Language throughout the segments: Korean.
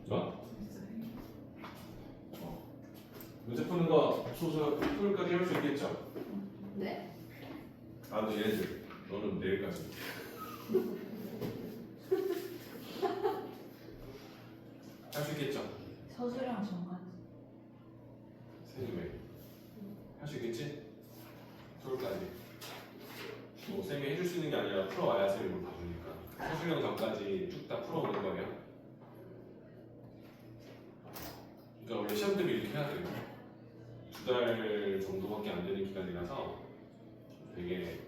좋아? 문제 푸는 거 소수 토요일까지 할 수 있겠죠? 네? 아, 너 얘네들 너는 내일까지. 할 수 있겠죠? 서술형 전까지. 쌤이 할 수 있겠지? 토요일까지. 뭐 쌤이 해줄 수 있는 게 아니라 풀어와야 쌤이 뭘 봐주니까 서술형 전까지 쭉 다 풀어오는 거예요. 그러니까 원래 시험 때문에 이렇게 해야 돼요. 2달 정도밖에 안 되는 기간이라서 되게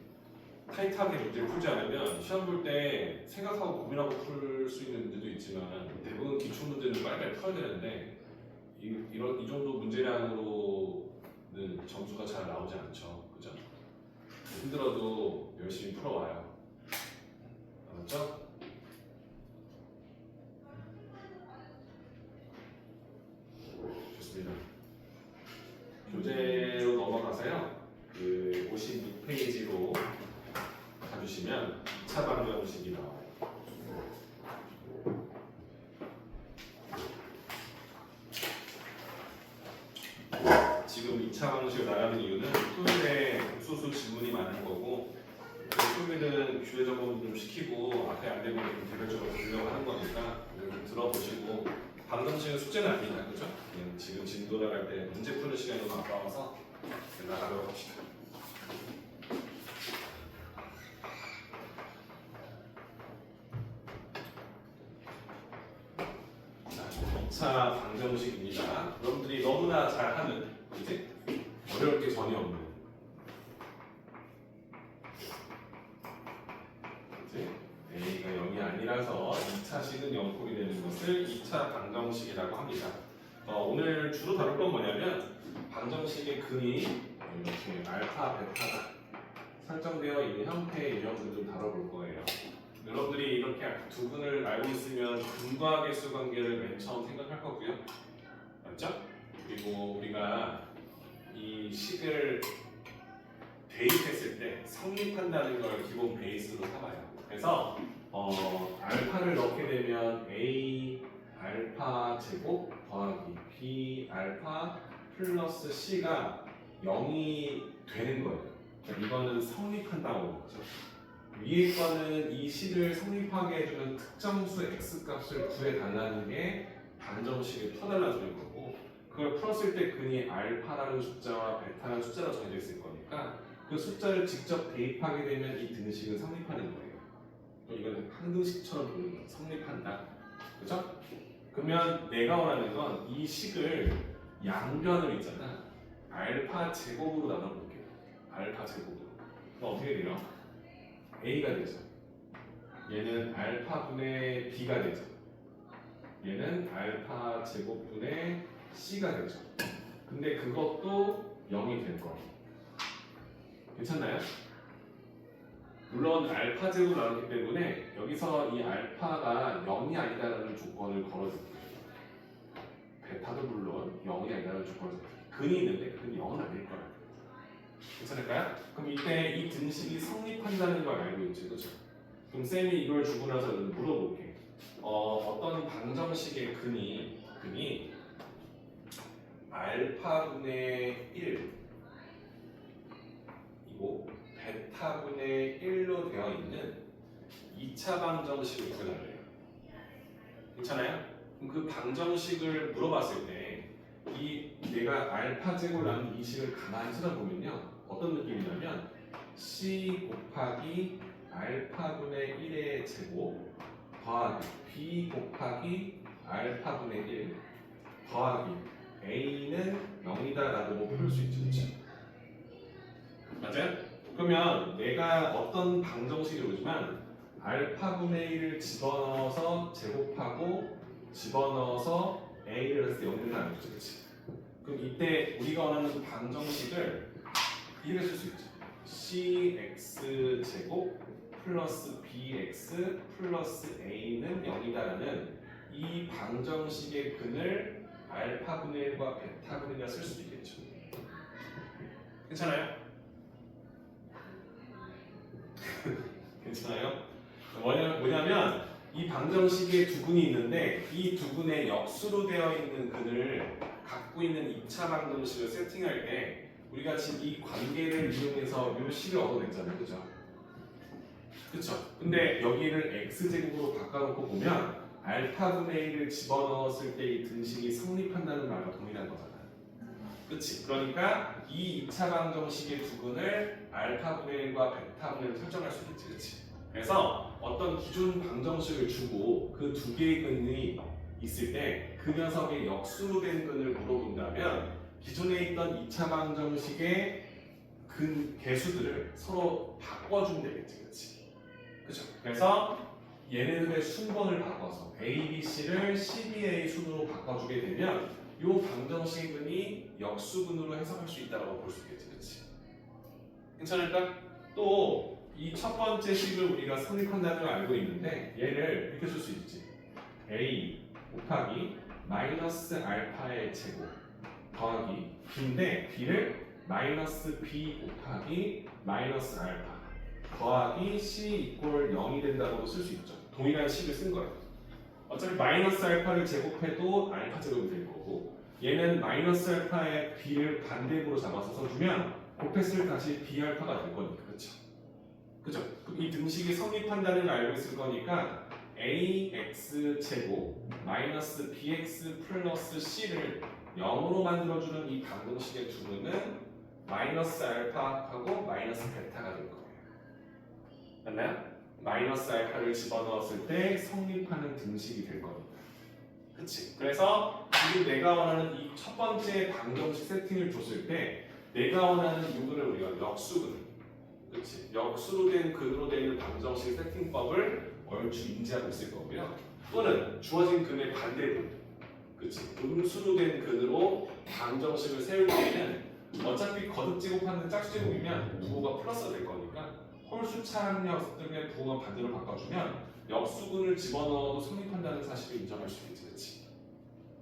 타이트하게 문제를 풀지 않으면 시험 볼 때 생각하고 고민하고 풀 수 있는 문제도 있지만 대부분 기출 문제는 빨리빨리 풀어야 되는데 이 정도 문제량으로는 점수가 잘 나오지 않죠. 그죠? 힘들어도 열심히 풀어와요. 알았죠? 좋습니다. 교재로 넘어가서요. 그 56페이지로 가주시면 2차 방정식이 나와요. 지금 2차 방정식을 나가는 이유는 토요일에 옥수수 지문이 많은 거고 토요일은 교재 점검 좀 시키고 앞에 안 되면 좀 개별적으로 들으려고 하는 거니까 이걸 좀 들어보시고 방정식은 숙제는 아닙니다. 그죠? 그냥 지금 진도 나갈 때 문제 푸는 시간이 너무 아까워서 나가도록 합시다. 자, 2차 방정식입니다. 여러분들이 너무나 잘하는, 그지? 어려울 게 전혀 없는, 그지? A가 0이 아니라서 2차 식은 0꼴이 되는 것을 2차 방정식이라고 합니다. 오늘 주로 다룰 건 뭐냐면 방정식의 근이 이렇게 알파, 베타가 설정되어 있는 형태의 유형들을 좀 다뤄볼 거예요. 여러분들이 이렇게 두 근을 알고 있으면 근과 개수 관계를 맨 처음 생각할 거고요. 맞죠? 그리고 우리가 이 식을 대입했을 때 성립한다는 걸 기본 베이스로 삼아요. 그래서 알파를 넣게 되면 A 알파 제곱 더하기 B 알파 플러스 C가 0이 되는 거예요. 그러니까 이거는 성립한다고 하는 거죠. 위에 거는 이 식을 성립하게 해주는 특정 수 x 값을 구해달라는 게 방정식을 퍼달라는 소리인 거고 그걸 풀었을 때 근이 알파라는 숫자와 베타라는 숫자로 정해져 있을 거니까 그 숫자를 직접 대입하게 되면 이 등식은 성립하는 거예요. 이거는 항등식처럼 보는 거예요. 성립한다. 그죠? 그러면 내가 원하는 건 이 식을 양변을 있잖아. 알파 제곱으로 나눠볼게요. 알파 제곱으로. 그럼 어떻게 돼요? A가 되죠. 얘는 알파분의 B가 되죠. 얘는 알파 제곱분의 C가 되죠. 근데 그것도 0이 될 거예요. 괜찮나요? 물론 알파 제곱 나왔기 때문에 여기서 이 알파가 0이 아니다라는 조건을 걸어줄게요. 베타도 물론 0이 아니다라는 조건을 걸어줄게요. 근이 있는데 근이 0은 아닐 거예요. 괜찮을까요? 그럼 이때 이 등식이 성립한다는 걸 알고 있지, 그렇죠? 그럼 쌤이 이걸 주고 나서 물어볼게. 어떤 방정식의 근이 알파분의 1이고 베타분의 1로 되어 있는 2차 방정식을 구해달래요. 괜찮아요? 그럼 그 방정식을 물어봤을 때 이 내가 알파 제곱이라는 이 식을 가만히 쳐다보면요 어떤 느낌이냐면 C 곱하기 알파분의 1의 제곱 더하기 B 곱하기 알파분의 1 더하기 A는 0이다라고 풀 수 있죠. 그렇죠? 맞아요? 그러면 내가 어떤 방정식이 오지만 알파분의 1을 집어넣어서 제곱하고 집어넣어서 A를 했을 때 0이 되는 거죠. 그렇지? 그럼 이때 우리가 원하는 방정식을 이렇게 쓸 수 있죠. cx 제곱 플러스 bx 플러스 a는 0이다라는 이 방정식의 근을 알파분의 1과 베타분의 1과 쓸 수도 있겠죠. 괜찮아요? 괜찮아요? 뭐냐면 이 방정식에 두근이 있는데 이 두근에 역수로 되어 있는 근을 갖고 있는 2차 방정식을 세팅할 때 우리가 지금 이 관계를 이용해서 이 식을 얻어냈잖아요, 그죠? 그쵸? 근데 여기를 x제곱으로 바꿔놓고 보면 알파분의 1을 집어넣었을 때 이 등식이 성립한다는 말과 동일한 거잖아. 그치? 그러니까 이 2차 방정식의 두근을 알파분의 1과 베타분의 1을 설정할 수 있겠지, 그치? 그래서 어떤 기존 방정식을 주고 그 두 개의 근이 있을 때 그 녀석의 역수로 된 근을 물어본다면 기존에 있던 2차 방정식의 근 개수들을 서로 바꿔주면 되겠지, 그치? 그죠? 그래서 얘네들의 순번을 바꿔서 A, B, C를 CBA 순으로 바꿔주게 되면 이 방정식의 근이 역수근으로 해석할 수 있다고 볼 수 있겠지, 그렇지? 괜찮을까? 또 이 첫 번째 식을 우리가 성립한다는 걸 알고 있는데 얘를 이렇게 쓸 수 있지. A 곱하기 마이너스 알파의 제곱 더하기 B인데 B를 마이너스 B 곱하기 마이너스 알파 더하기 C 이꼴 0이 된다고도 쓸 수 있죠. 동일한 식을 쓴 거예요. 어차피 마이너스 알파를 제곱해도 알파 제곱이 될 거고 얘는 마이너스 알파의 b를 반대으로 잡아서 써주면 곱했을 때 다시 b 알파가 될 거니까 그렇죠? 그죠? 이 등식이 성립한다는 걸 알고 있을 거니까 ax 제곱 마이너스 bx 플러스 c를 0으로 만들어주는 이 방정식의 두근은 마이너스 알파하고 마이너스 베타가 될 거예요. 맞나요? 마이너스 알파를 집어넣었을 때 성립하는 등식이 될 겁니다. 그치? 그래서 지금 내가 원하는 이 첫 번째 방정식 세팅을 줬을 때 내가 원하는 이거를 우리가 역수근, 그치? 역수로 된 근으로 되는 방정식 세팅법을 얼추 인지하고 있을 거고요. 또는 주어진 근의 반대분, 그치? 음수로 된 근으로 방정식을 세울 때는 어차피 거듭 제곱하는 짝수 제곱이면 부호가 플러스가 될 거니까 홀수차항 녀석들의 부호가 반대로 바꿔주면 역수근을 집어넣어도 성립한다는 사실을 인정할 수 있겠지, 그렇지?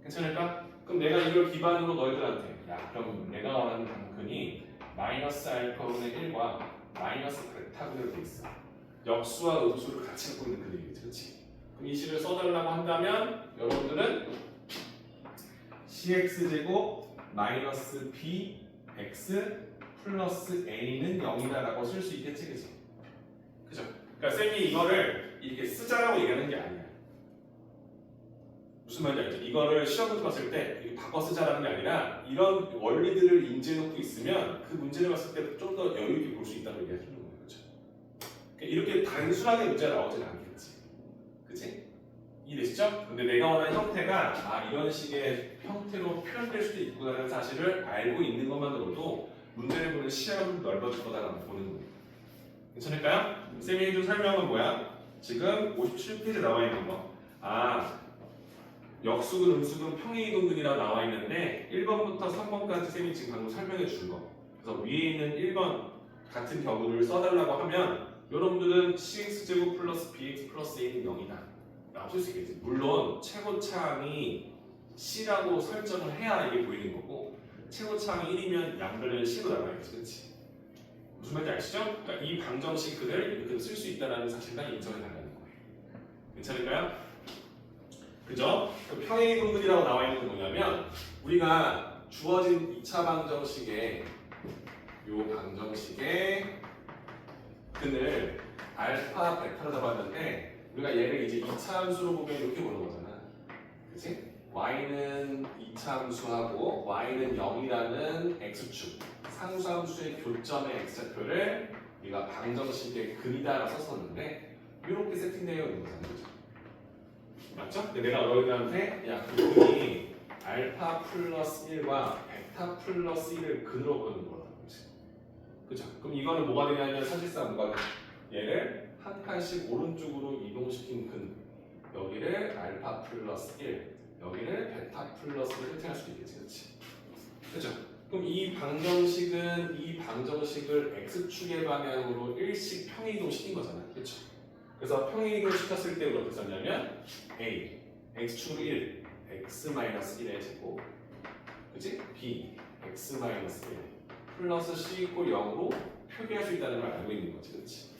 괜찮을까? 그럼 내가 이걸 기반으로 너희들한테 야 그럼 내가 원하는 방근이 마이너스 알파분의 1과 마이너스 베타분으로 돼 있어. 역수와 음수를 같이 갖고 있는 그림이겠지, 그렇지? 그럼 이 식을 써달라고 한다면 여러분들은 cx제곱 마이너스 bx 플러스 a는 0이다라고 쓸 수 있겠지, 그죠? 그죠? 그러니까 쌤이 이거를 이렇게 쓰자라고 얘기하는 게 아니야. 무슨 말인지 알죠? 이거를 시험을 봤을 때 이렇게 바꿔 쓰자라는 게 아니라 이런 원리들을 인지해놓고 있으면 그 문제를 봤을 때 좀 더 여유 있게 볼 수 있다고 얘기해 주는 거예요, 그렇죠? 그러니까 이렇게 단순하게 문제가 나오지는 않겠지, 그치? 이해되시죠? 근데 내가 원하는 형태가 이런 식의 형태로 표현될 수도 있구나라는 사실을 알고 있는 것만으로도 문제를 보는 시야가 좀 넓어질 거다라고 보는 거예요. 괜찮을까요? 쌤이 해준 설명은 뭐야? 지금 57페이지에 나와 있는 거. 역수근, 음수근, 평행이동근이라고 나와 있는데 1번부터 3번까지 쌤이 지금 방금 설명해 준 거. 그래서 위에 있는 1번 같은 경우를 써달라고 하면 여러분들은 cx제곱 플러스 bx 플러스 a는 0이다 라고 쓸 수 있겠지. 물론 최고차항이 c라고 설정을 해야 이게 보이는 거고 최고차항이 1이면 양변을 c로 나눠야겠지, 그렇지? 무슨 말인지 아시죠? 그러니까 이 방정식 그대를 이렇게 쓸 수 있다는 사실만 인정해 달라는 거예요. 괜찮을까요? 그죠? 평행이동근이라고 나와 있는 건 뭐냐면 우리가 주어진 2차 방정식의 요 방정식의 근을 알파, 베타로 잡았는데 우리가 얘를 이제 2차 함수로 보면 이렇게 보는 거잖아. 그치? y는 2차 함수하고 y는 0이라는 x축 상수함수의 교점의 x좌표를 우리가 방정식의 근이다라고 썼었는데 이렇게 세팅되어 있는 거잖아요, 그죠? 맞죠? 근데 내가 너희들한테 그 근이 알파 플러스 1과 베타 플러스 1을 근으로 보는 거라고 그지? 그죠? 그럼 이거는 뭐가 되냐면 사실상 뭐가 돼? 얘를 한 칸씩 오른쪽으로 이동시킨 근 여기를 알파 플러스 1 여기를 베타 플러스 1을 세팅할 수도 있겠지, 그렇지? 그죠? 그럼 이 방정식은 이 방정식을 x축의 방향으로 일씩 평행이동 시킨 거잖아, 그렇죠? 그래서 평행이동 시켰을 때 어떻게 썼냐면 a x축으로 1 x-1의 제곱 그치? b x-1 플러스 c 이꼴 0으로 표기할 수 있다는 걸 알고 있는 거지, 그렇지?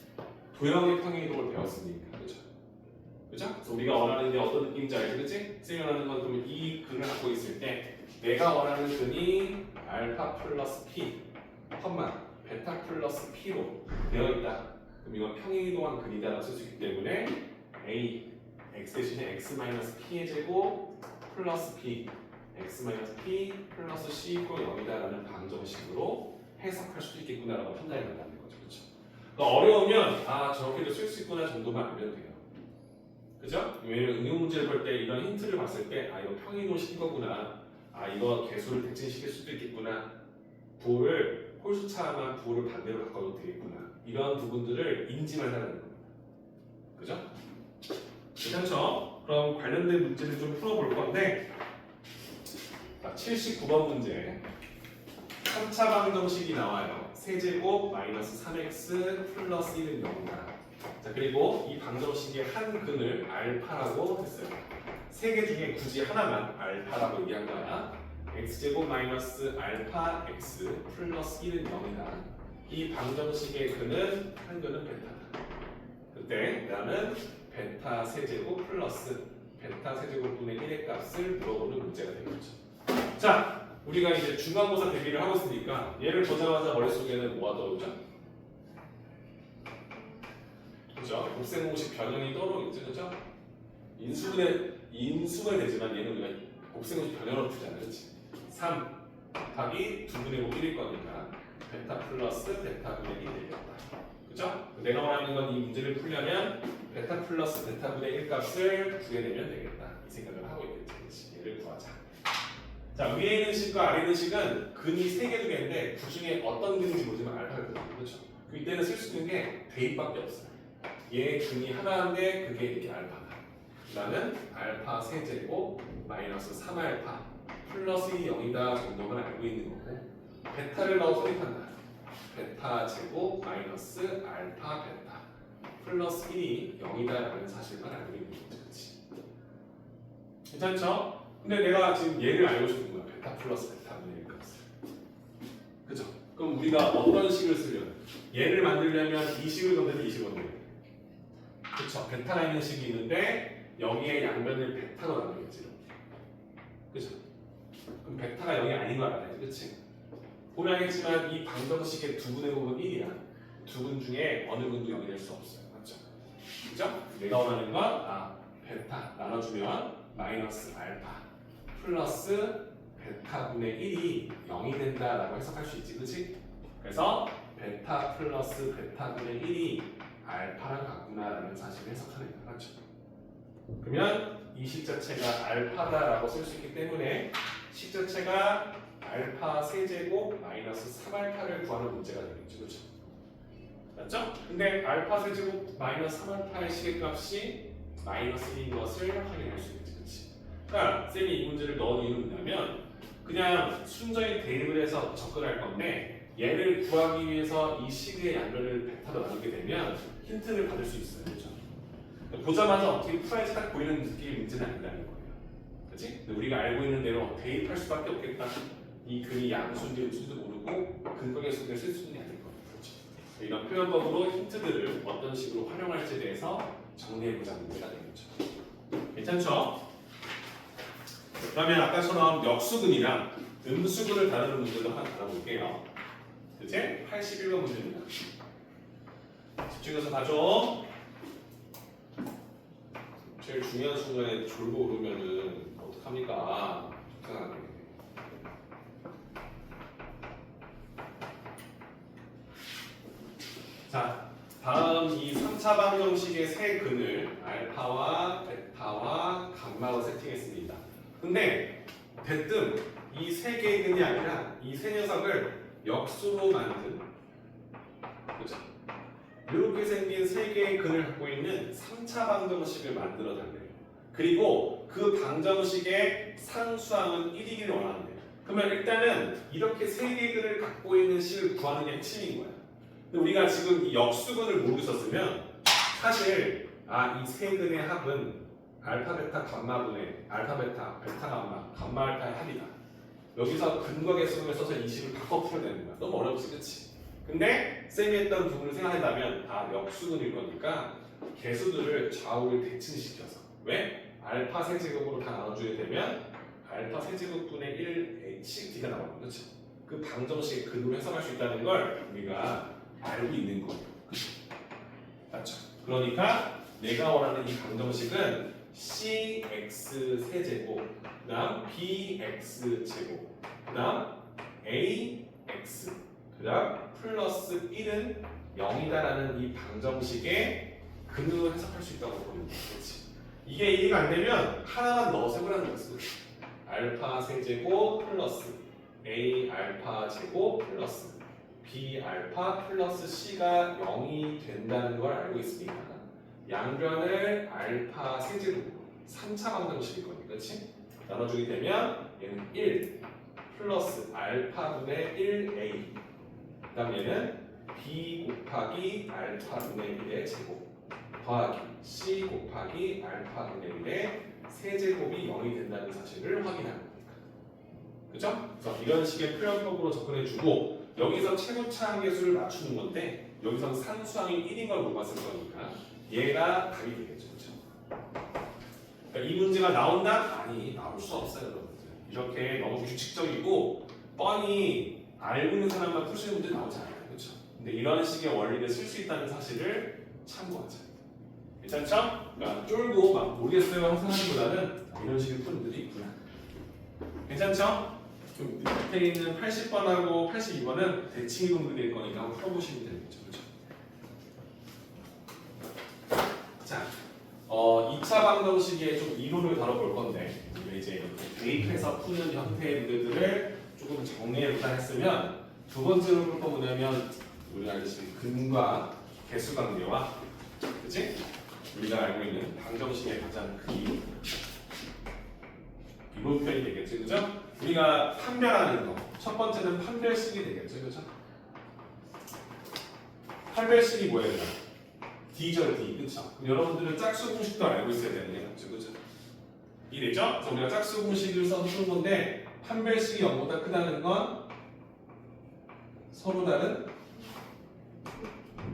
도형의 평행이동을 배웠으니까, 그렇죠? 그죠? 그래서 우리가 원하는 게 어떤 느낌인지 알지, 그치? 쌤이 원하는 건 그러면 이 근을 갖고 있을 때 내가 원하는 근이 알파 플러스 p, 베타 플러스 p로 되어 있다. 그럼 이건 평행이동한 근이다라고 쓸 수 있기 때문에 a x 대신에 x 마이너스 p의 제곱 플러스 p x 마이너스 p 플러스 c로 0이다라는 방정식으로 해석할 수도 있겠구나라고 판단이 간다는 거죠, 그렇죠? 그러니까 어려우면 저렇게도 쓸 수 있구나 정도만 알면 돼요. 그죠? 왜냐면 응용 문제를 볼 때 이런 힌트를 봤을 때 이거 평행이동 시킨 거구나. 이거 개수를 대칭시킬 수도 있겠구나. 부호를 홀수차만 부호를 반대로 바꿔도 되겠구나. 이런 부분들을 인지만 하라는 겁니다. 그죠? 괜찮죠? 그럼 관련된 문제를 좀 풀어볼 건데 79번 문제 3차 방정식이 나와요. 세제곱 마이너스 3x 플러스 1은 0이다. 자, 그리고 이 방정식의 한 근을 알파라고 했어요. 세 개 중에 굳이 하나만 알파라고 얘기한 거야. x제곱 마이너스 알파 x 플러스 1은 0이다. 이 방정식의 근은 한 근은 베타다. 그때 나는 베타 세제곱 플러스 베타 세제곱분의 1의 값을 물어보는 문제가 되겠죠. 자, 우리가 이제 중간고사 대비를 하고 있으니까 얘를 보자마자 머릿속에는 뭐가 떠오르죠? 그죠? 곱셈공식 변형이 떠오르겠죠, 그죠? 인수분해 되지만 얘는 우리가 곱셈공식 변형으로 풀잖아요, 그렇지? 3 곱하기 2분의 5 1일 거니까 베타 플러스 베타분의 1이 되겠다. 그죠? 내가 원하는 건 이 문제를 풀려면 베타 플러스 베타분의 1 값을 구해내면 되겠다. 이 생각을 하고 있겠지, 그렇지? 얘를 구하자. 자, 위에 있는 식과 아래 있는 식은 근이 3개 두 개인데 그 중에 어떤 근인지 모르지만 알파를 거든요, 그렇죠? 이때는 쓸 수 있는 게 대입밖에 없어요. 얘 근이 하나인데 그게 이렇게 알파다. 나는 알파 세제곱 마이너스 3알파 플러스 1이 0이다 정도만 알고 있는 거고 베타를 넣어 선입한다. 베타 제곱 마이너스 알파 베타 플러스 1이 0이다라는 사실만 알고 있는 거지, 그렇지? 괜찮죠? 근데 내가 지금 얘를 알고 싶은 거야. 베타 플러스 베타분의 1 값을. 그죠? 그럼 우리가 어떤 식을 쓰려면 얘를 만들려면 이 식을 건드리면 이 식을 건드려야 돼. 그쵸? 베타가 있는 식이 있는데 여기에 양면을 베타로 나누겠지. 그죠? 그럼 베타가 0이 아닌 걸 알아야지. 그치? 보면 알겠지만 이 방정식의 두 분의 곱은 1이야. 두 분 중에 어느 분도 0이 될 수 없어요. 맞죠? 그죠? 내가 원하는 건 베타 나눠주면 마이너스 알파 플러스 베타분의 1이 0이 된다라고 해석할 수 있지. 그치? 그래서 베타 플러스 베타분의 1이 알파랑 같구나라는 사실을 해석하는 거야. 맞죠? 그러면 이 식 자체가 알파다라고 쓸 수 있기 때문에 식 자체가 알파 세제곱 마이너스 3알파를 구하는 문제가 되겠죠. 그렇죠? 맞죠? 근데 알파 세제곱 마이너스 3알파의 식의 값이 마이너스 1인 것을 확인할 수 있겠지. 그렇지? 그러니까 쌤이 이 문제를 넣은 이유는 뭐냐면 그냥 순전히 대입을 해서 접근할 건데 얘를 구하기 위해서 이 식의 양면을 베타로 나누게 되면 힌트를 받을 수 있어요. 그렇죠? 보자마자 어떻게 풀어야지 딱 보이는 느낌의 문제는 아니라는 거예요. 그렇지? 우리가 알고 있는 대로 대입할 수밖에 없겠다. 이 근이 양수인지 음수인지도 모르고 근각의 수를 쓸 수는 아닐 거예요. 그렇죠? 이런 표현법으로 힌트들을 어떤 식으로 활용할지에 대해서 정리해보자 문제가 되겠죠. 괜찮죠? 그러면 아까처럼 역수근이랑 음수근을 다루는 문제도 하나 다뤄볼게요. 그치? 81번 문제입니다. 집중해서 봐줘. 제일 중요한 순간에 졸고 오르면은 어떡합니까? 속상하게. 자, 다음 이 3차 방정식의 세 근을 알파와 베타와 감마로 세팅했습니다. 근데 대뜸 이 세 개의 근이 아니라 이 세 녀석을 역수로 만든, 그죠? 이렇게 생긴 세 개의 근을 갖고 있는 3차 방정식을 만들어 달래요. 그리고 그 방정식의 상수항은 1이기를 원하는데, 그러면 일단은 이렇게 세 개의 근을 갖고 있는 식을 구하는 게 핵심인 거야. 근데 우리가 지금 이 역수근을 모르고 있었으면 사실 이 세 근의 합은 알파 베타 감마분의 알파 베타 베타 감마 감마 알파의 합이다. 여기서 근과 개수를 써서 이 식을 바꿔 풀어내는 거야. 너무 어렵지, 그치? 근데 쌤이 했던 부분을 생각한다면 역수근일 거니까 개수들을 좌우를 대칭시켜서 왜? 알파 세제곱으로 다 나눠주게 되면 알파 세제곱분의 1h d가 나오는 거죠. 그 방정식의 근으로 해석할 수 있다는 걸 우리가 알고 있는 거예요. 맞죠? 그러니까 내가 원하는 이 방정식은 cx 세제곱, 그다음 bx 제곱, 그다음 ax, 그다음 플러스 1은 0이다라는 이 방정식의 근으로 해석할 수 있다고 보는 거지. 그렇지? 이게 이해가 안 되면 하나만 넣어서 해보라는 거지. 알파 세제곱 플러스 a 알파 제곱 플러스 b 알파 플러스 c가 0이 된다는 걸 알고 있으니까 양변을 알파 세제곱으로 3차 방정식일 거니까, 그렇지? 나눠주게 되면 얘는 1 플러스 알파분의 1a, 그 다음 얘는 b 곱하기 알파분의 1의 제곱 더하기 c 곱하기 알파분의 1의 세제곱이 0이 된다는 사실을 확인하는 거니까. 그죠? 그래서 이런 식의 표현법으로 접근해주고 여기서 최고차 한계수를 맞추는 건데 여기서 상수항이 1인 걸 물어봤을 거니까 얘가 답이 되겠죠. 그렇죠? 그러니까 이 문제가 나온다? 아니, 나올 수 없어요, 여러분들. 이렇게 너무 규칙적이고 뻔히 알고 있는 사람만 풀 수 있는 문제 나오지 않아요. 그렇죠? 근데 이런 식의 원리를 쓸 수 있다는 사실을 참고하자. 괜찮죠? 그러니까 쫄고 막 모르겠어요 항상 하기보다는 이런 식의 푸는 분들이 있구나. 괜찮죠? 좀 밑에 있는 80번하고 82번은 대칭 이동들이 될 거니까 한번 풀어보시면 되겠죠. 그렇죠? 자, 2차 방정식의 좀 이론을 다뤄볼 건데 우리가 이제 이렇게 대입해서 푸는 형태의 문제들을 조금 정리해보자 했으면 두 번째로 볼 건 뭐냐면 우리가 알다시피 근과 개수 관계와, 그치? 우리가 알고 있는 방정식의 가장 큰 이론 편이 되겠죠, 그죠? 우리가 판별하는 거, 첫 번째는 판별식이 되겠죠, 그죠? 판별식이 뭐예요? D죠, D, 그쵸? 여러분들은 짝수 공식도 알고 있어야 되는 거죠, 그죠? 이래죠? 그래서 우리가 짝수 공식을 써서 푸는 건데 판별식이 0보다 크다는 건 서로 다른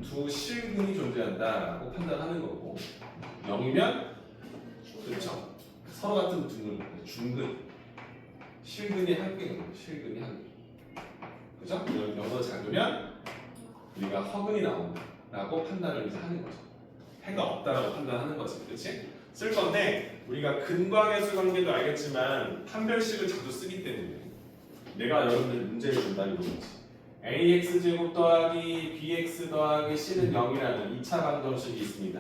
두 실근이 존재한다라고 판단하는 거고 0이면 그렇죠. 서로 같은 중근 실근이 한 개인 거예요. 실근이 한 개. 그죠? 영어로 작으면 우리가 허근이 나온다라고 판단을 이제 하는 거죠. 해가 없다라고 판단하는 거지. 그렇지? 쓸 건데 우리가 근과 개수 관계도 알겠지만 판별식을 자주 쓰기 때문에 내가 여러분들 문제를 준다는 거지. ax 제곱 더하기 bx 더하기 c는 0이라는 2차 방정식이 있습니다.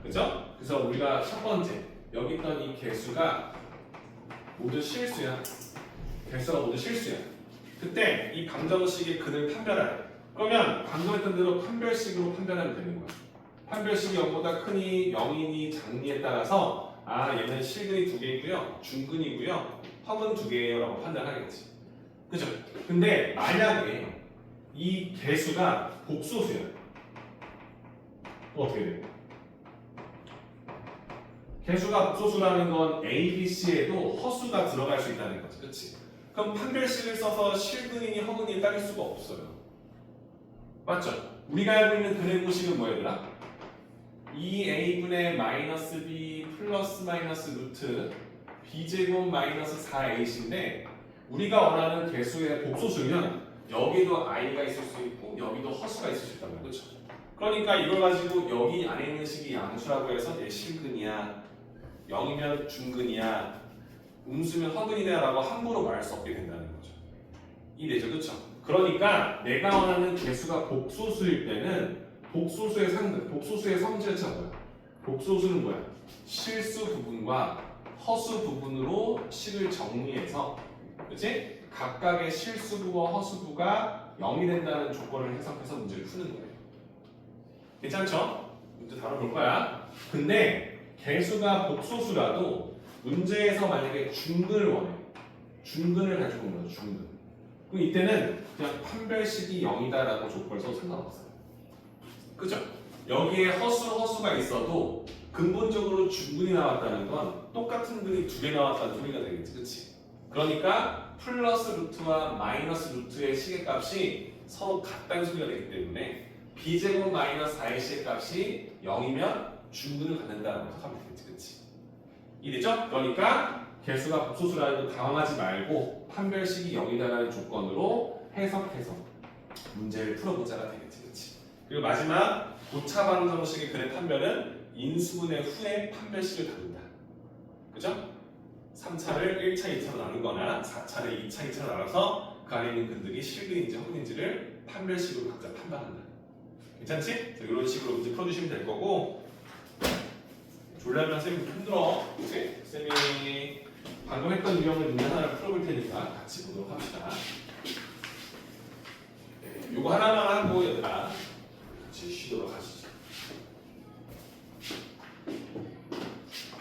그죠? 그래서 우리가 첫 번째 여기 있던 이 개수가 모두 실수야. 개수가 모두 실수야. 그때 이 방정식의 근을 판별하래. 그러면 방금 했던 대로 판별식으로 판별하면 되는 거야. 판별식이 0보다 크니 0이니 작니에 따라서 아 얘는 실근이 2개이고요 중근이고요 허근 2개예요 라고 판단하겠지. 그죠? 근데 만약에 이 개수가 복소수야. 또 어떻게 돼? 개수가 복소수라는 건 A, B, C에도 허수가 들어갈 수 있다는 거지. 그렇지? 그럼 판별식을 써서 실근이니 허근이니 따질 수가 없어요. 맞죠? 우리가 알고 있는 근의 공식은 뭐였더라? 2A분의 마이너스 B 플러스 마이너스 루트 B제곱 마이너스 4A인데 우리가 원하는 개수의 복소수면 여기도 I가 있을 수 있고 여기도 허수가 있을 수 있단 말이야. 그렇죠? 그러니까 이걸 가지고 여기 안에 있는 식이 양수라고 해서 얘 실근이야 0이면 중근이야 음수면 허근이냐 라고 함부로 말할 수 없게 된다는 거죠. 이해되죠? 그렇죠? 그러니까 내가 원하는 개수가 복소수일 때는 복소수의 상등, 복소수의 성질차 뭐야? 복소수는 뭐야? 실수 부분과 허수 부분으로 식을 정리해서 그치? 각각의 실수부와 허수부가 0이 된다는 조건을 해석해서 문제를 푸는 거예요. 괜찮죠? 문제 다뤄볼 거야. 근데 개수가 복소수라도 문제에서 만약에 중근을 원해. 중근을 가지고 온 거죠. 중근. 그럼 이때는 그냥 판별식이 0이다라고 조건을 써도 상관없어요. 그죠? 여기에 허수가 있어도 근본적으로 중근이 나왔다는 건 똑같은 근이 2개 나왔다는 소리가 되겠지. 그치? 그러니까 플러스 루트와 마이너스 루트의 시계값이 서로 같다는 소리가 되기 때문에 b제곱 마이너스 4ac의 값이 0이면 중근을 갖는다라고 해석하면 되겠지, 그렇지? 이해되죠? 그러니까 개수가 복소수라는 거 당황하지 말고 판별식이 0이다라는 조건으로 해석해서 문제를 풀어보자가 되겠지, 그렇지? 그리고 마지막 고차방정식의 근의 판별은 인수분해 후에 판별식을 다룬다, 그죠? 3차를 1차, 2차로 나누거나 4차를 2차, 2차로 나눠서 그 안에 있는 근들이 실근인지 허근인지를 판별식으로 각자 판단한다. 괜찮지? 그래서 이런 식으로 문제 풀어주시면 될 거고, 졸라면 쌤이 힘들어, 그치? 쌤이 방금 했던 유형을 문제 하나를 풀어볼 테니까 같이 보도록 합시다. 요거 하나만 하고 얘들아 같이 쉬도록 하시죠.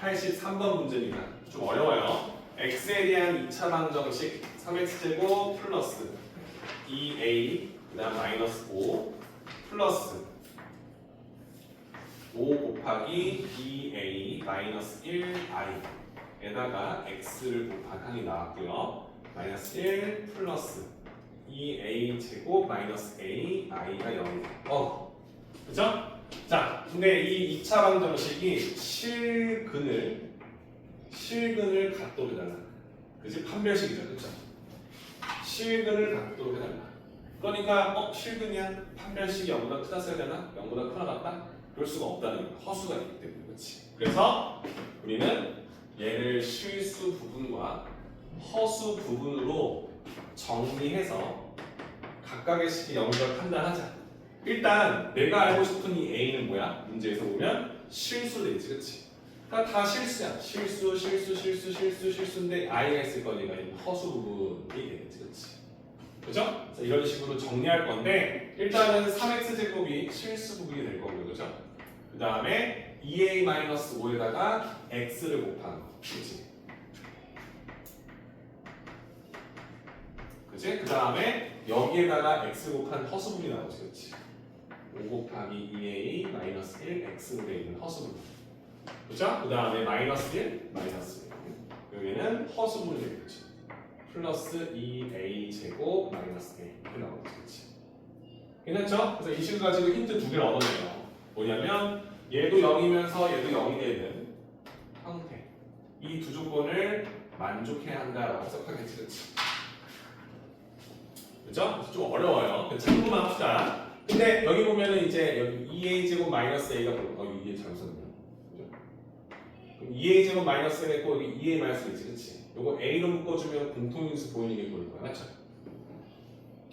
83번 문제입니다. 좀 어려워요. x에 대한 2차 방정식 3x제곱 플러스 2a 그 다음 마이너스 5 플러스 5 곱하기 2a 마이너스 1i 에다가 x를 곱한 항이 나왔고요. 마이너스 1 플러스 2a 제곱 마이너스 a i가 0이에요. 그죠? 자, 근데 이 2차 방정식이 실근을 각도로 해달라. 그지? 판별식이죠, 그죠? 실근을 각도로 해달라. 그러니까 실근이야? 판별식이 0보다 크다 써야 되나? 0보다 크다 같다? 그럴 수가 없다는 거야. 허수가 있기 때문에, 그렇지? 그래서 우리는 얘를 실수 부분과 허수 부분으로 정리해서 각각의 식이 0보다 판단하자. 일단 내가 알고 싶은 이 A는 뭐야? 문제에서 보면 실수되지, 그렇지? 그러니까 다 실수야. 실수인데 I가 있을 거니까 허수 부분이 되겠지, 그렇지? 그죠? 그래서 이런 식으로 정리할 건데 일단은 3x 제곱이 실수 부분이 될 거고요, 그죠? 그 다음에 2a-5에다가 x를 곱한 거, 그렇지? 그치? 그 다음에 여기에다가 x 곱한 허수 부분이 나오지, 그렇지? 5 곱하기 2a 마이너스 1 x로 되어 있는 허수 부분, 그죠? 그 다음에 마이너스 1, 마이너스 1 여기는 허수 부분이 되겠지. 플러스 2a 제곱 마이너스 a 이렇게 나오지, 그렇지? 괜찮죠? 그래서 이 식을 가지고 힌트 두 개를 얻어내요. 뭐냐면 얘도 0이면서 얘도 0이 되는 형태, 이 두 조건을 만족해야 한다라고 해석하겠지, 그렇지? 그죠? 그래서 좀 어려워요. 그래서 참고만 합시다. 근데 여기 보면은 이제 여기 2a 제곱 마이너스 a가 이게 잘못 썼네요. 그죠? 그럼 2a 제곱 마이너스 a가 있고 여기 2a 마이너스 a지, 그렇지? 요거 a로 묶어주면 공통인수 보이는 게 보일 거야, 맞죠?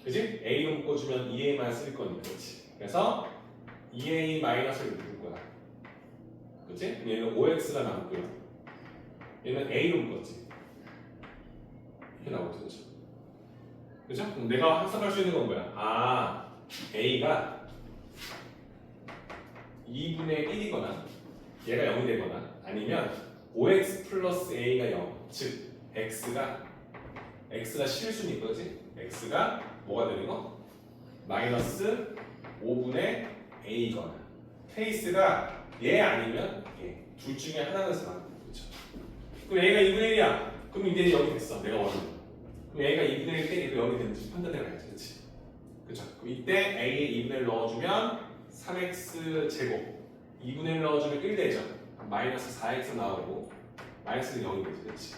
그지? a로 묶어주면 2a 마이너스 1 거니까, 그렇지? 그래서 2a 마이너스를 묶을 거야, 그렇지? 얘는 5x가 남고요. 얘는 a로 묶었지. 이렇게 나오죠, 그렇죠? 그죠? 그럼 내가 해석할 수 있는 건 뭐야? 아, a가 2분의 1이거나 얘가 0이 되거나 아니면 5x 플러스 a가 0, 즉 x가 실수니까, 그지? x가 뭐가 되는 거? 마이너스 5분의 a거나 케이스가 얘 아니면 얘 둘 중에 하나에서 나오는 거죠, 그렇죠? 그럼 얘가 2분의 1이야. 그럼 이제 0이 됐어, 내가 원하는 거. 그럼 얘가 2분의 1 때 얘가 0이 되는지 판단해봐야지, 그렇지? 그렇죠? 그럼 이때 a에 2분의 1 넣어주면 3x 제곱 2분의 1 넣어주면 1 되죠? 마이너스 4x 나오고 마이너스는 0이 되지, 그렇지?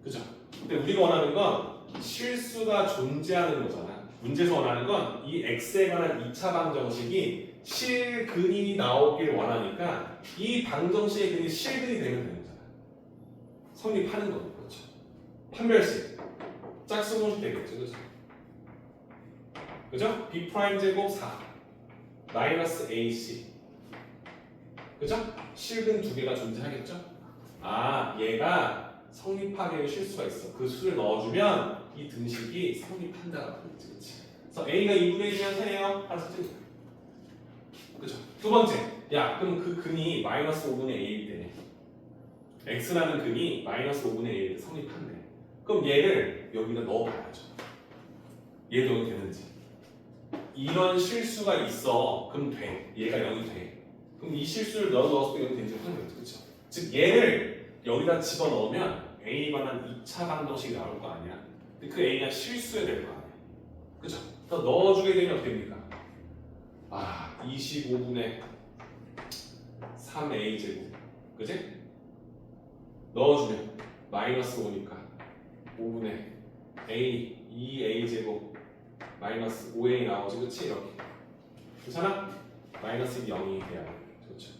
그죠? 근데 우리가 원하는 건 실수가 존재하는 거잖아. 문제에서 원하는 건 이 x에 관한 2차 방정식이 실근이 나오길 원하니까 이 방정식의 근이 실근이 되면 되는 거잖아. 성립하는 거죠, 그렇죠? 판별식 짝수공식 되겠죠, 그죠? 그죠? b 프라임 제곱 4 마이너스 ac, 그죠? 실근 두 개가 존재하겠죠? 아, 얘가 성립하기에는 실수가 있어. 그 수를 넣어주면 이 등식이 성립한다라고 그러지, 그렇지? 그래서 a가 2분의 1이면 해요. 하나 쓰니까. 그죠? 두 번째, 야, 그럼 그 근이 마이너스 5분의 1일 때 x라는 근이 마이너스 5분의 1일 때 성립한대. 그럼 얘를 여기다 넣어봐야죠. 얘도 여기 되는지. 이런 실수가 있어. 그럼 돼. 얘가 0이 돼. 그럼 이 실수를 넣었을 때 0이 되는지 확인하겠죠, 그렇죠? 즉 얘를 여기다 집어넣으면 A에 관한 2차 방정식이 나올 거 아니야. 근데 그 A가 실수해야 될 거 아니야. 그죠? 더 넣어주게 되면 어떻게 됩니까? 25분의 3a 제곱, 그지? 넣어주면 마이너스 5니까 5분의 a 2a 제곱 마이너스 5a 나오지, 그치? 이렇게. 괜찮아? 마이너스 0이 돼야 돼. 좋죠.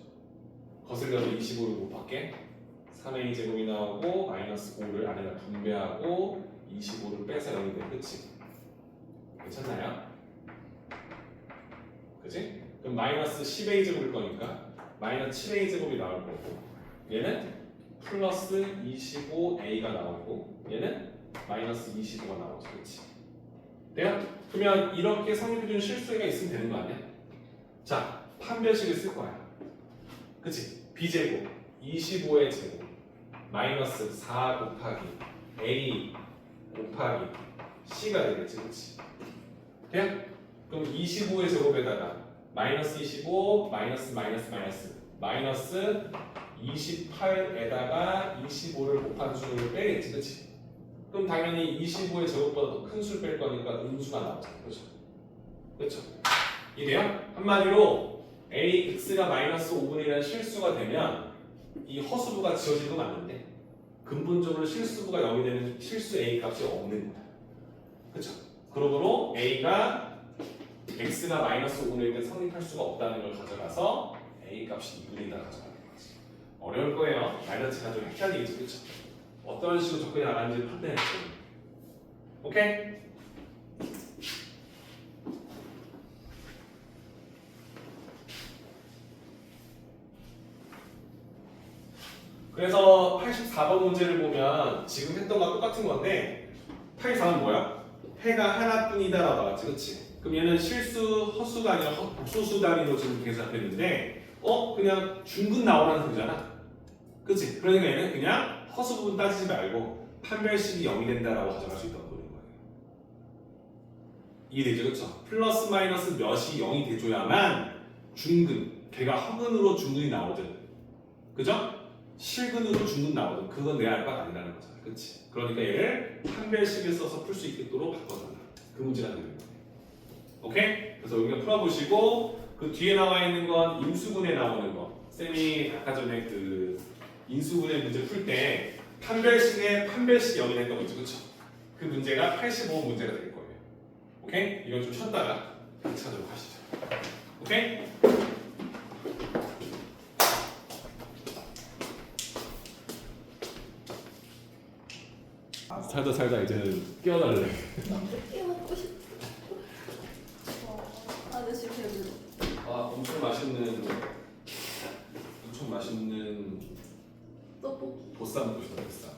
거슬려서 25를 못 받게 3a 제곱이 나오고 마이너스 5를 안에다 분배하고 25를 빼서 0이 돼. 그치? 괜찮나요? 그치? 그럼 마이너스 10a 제곱일 거니까 마이너스 7a 제곱이 나올 거고 얘는 플러스 25a가 나오고 얘는 마이너스 25가 나오죠. 그치? 돼요? 그러면 이렇게 성립해준 실수가 있으면 되는 거 아니야? 자, 판별식을 쓸 거야. 그치? b제곱 25의 제곱 마이너스 4 곱하기 a 곱하기 c가 되겠지. 그치? 돼요? 그럼 25의 제곱에다가 마이너스 25 마이너스 마이너스 마이너스 마이너스 28에다가 25를 곱한 수를 빼겠지. 그치? 그럼 당연히 25의 제곱보다 더 큰 수를 뺄 거니까 음수가 나오잖아. 그렇죠? 그렇죠? 이래요? 한마디로 ax가 마이너스 5분이라는 실수가 되면 이 허수부가 지워지는 건 맞는데 근본적으로 실수부가 0이 되는 실수 a 값이 없는 거야. 그렇죠? 그러므로 a가 x가 마이너스 5분일 때 성립할 수가 없다는 걸 가져가서 a 값이 2분이다 가져가는 거지. 어려울 거예요. 마이너스가 좀 헷갈리겠죠. 그렇죠? 어떤 식으로 접근해 나가는지 판단해 주세요. 오케이? 그래서 84번 문제를 보면 지금 했던 거랑 똑같은 건데 84는 뭐야? 해가 하나뿐이다 라고 나왔지, 그치? 그럼 얘는 실수, 허수가 아니라 복소수 단위로 지금 계산했는데 그냥 중근 나오라는 소리잖아, 그치? 그러니까 얘는 그냥 허수 부분 따지지 말고 판별식이 0이 된다라고 가져갈 수 있다고 보는 거예요. 이해되죠? 그쵸? 플러스 마이너스 몇이 0이 돼줘야만 중근, 걔가 허근으로 중근이 나오든, 그죠? 실근으로 중근 나오든 그건 내 알 바가 아니라는 거잖아, 그치? 그러니까 얘를 판별식에 써서 풀 수 있도록 바꿔달라. 그 문제가 되는 거예요. 오케이? 그래서 여기가 풀어보시고 그 뒤에 나와 있는 건 인수분해 나오는 거. 쌤이 아까 전에 그 인수분해 문제 풀 때 판별식에 판별식 0이 됐던 거 있죠, 그쵸? 그 문제가 85 문제가 될 거예요. 오케이? 이건 좀 쉬었다가 같이 하도록 하시죠. 오케이? 살다 살다 이제는 깨어날래. 깨먹고 싶어. 아저씨 배불러. 엄청 맛있는 떡볶이. 보쌈 먹고 싶다. 보쌈.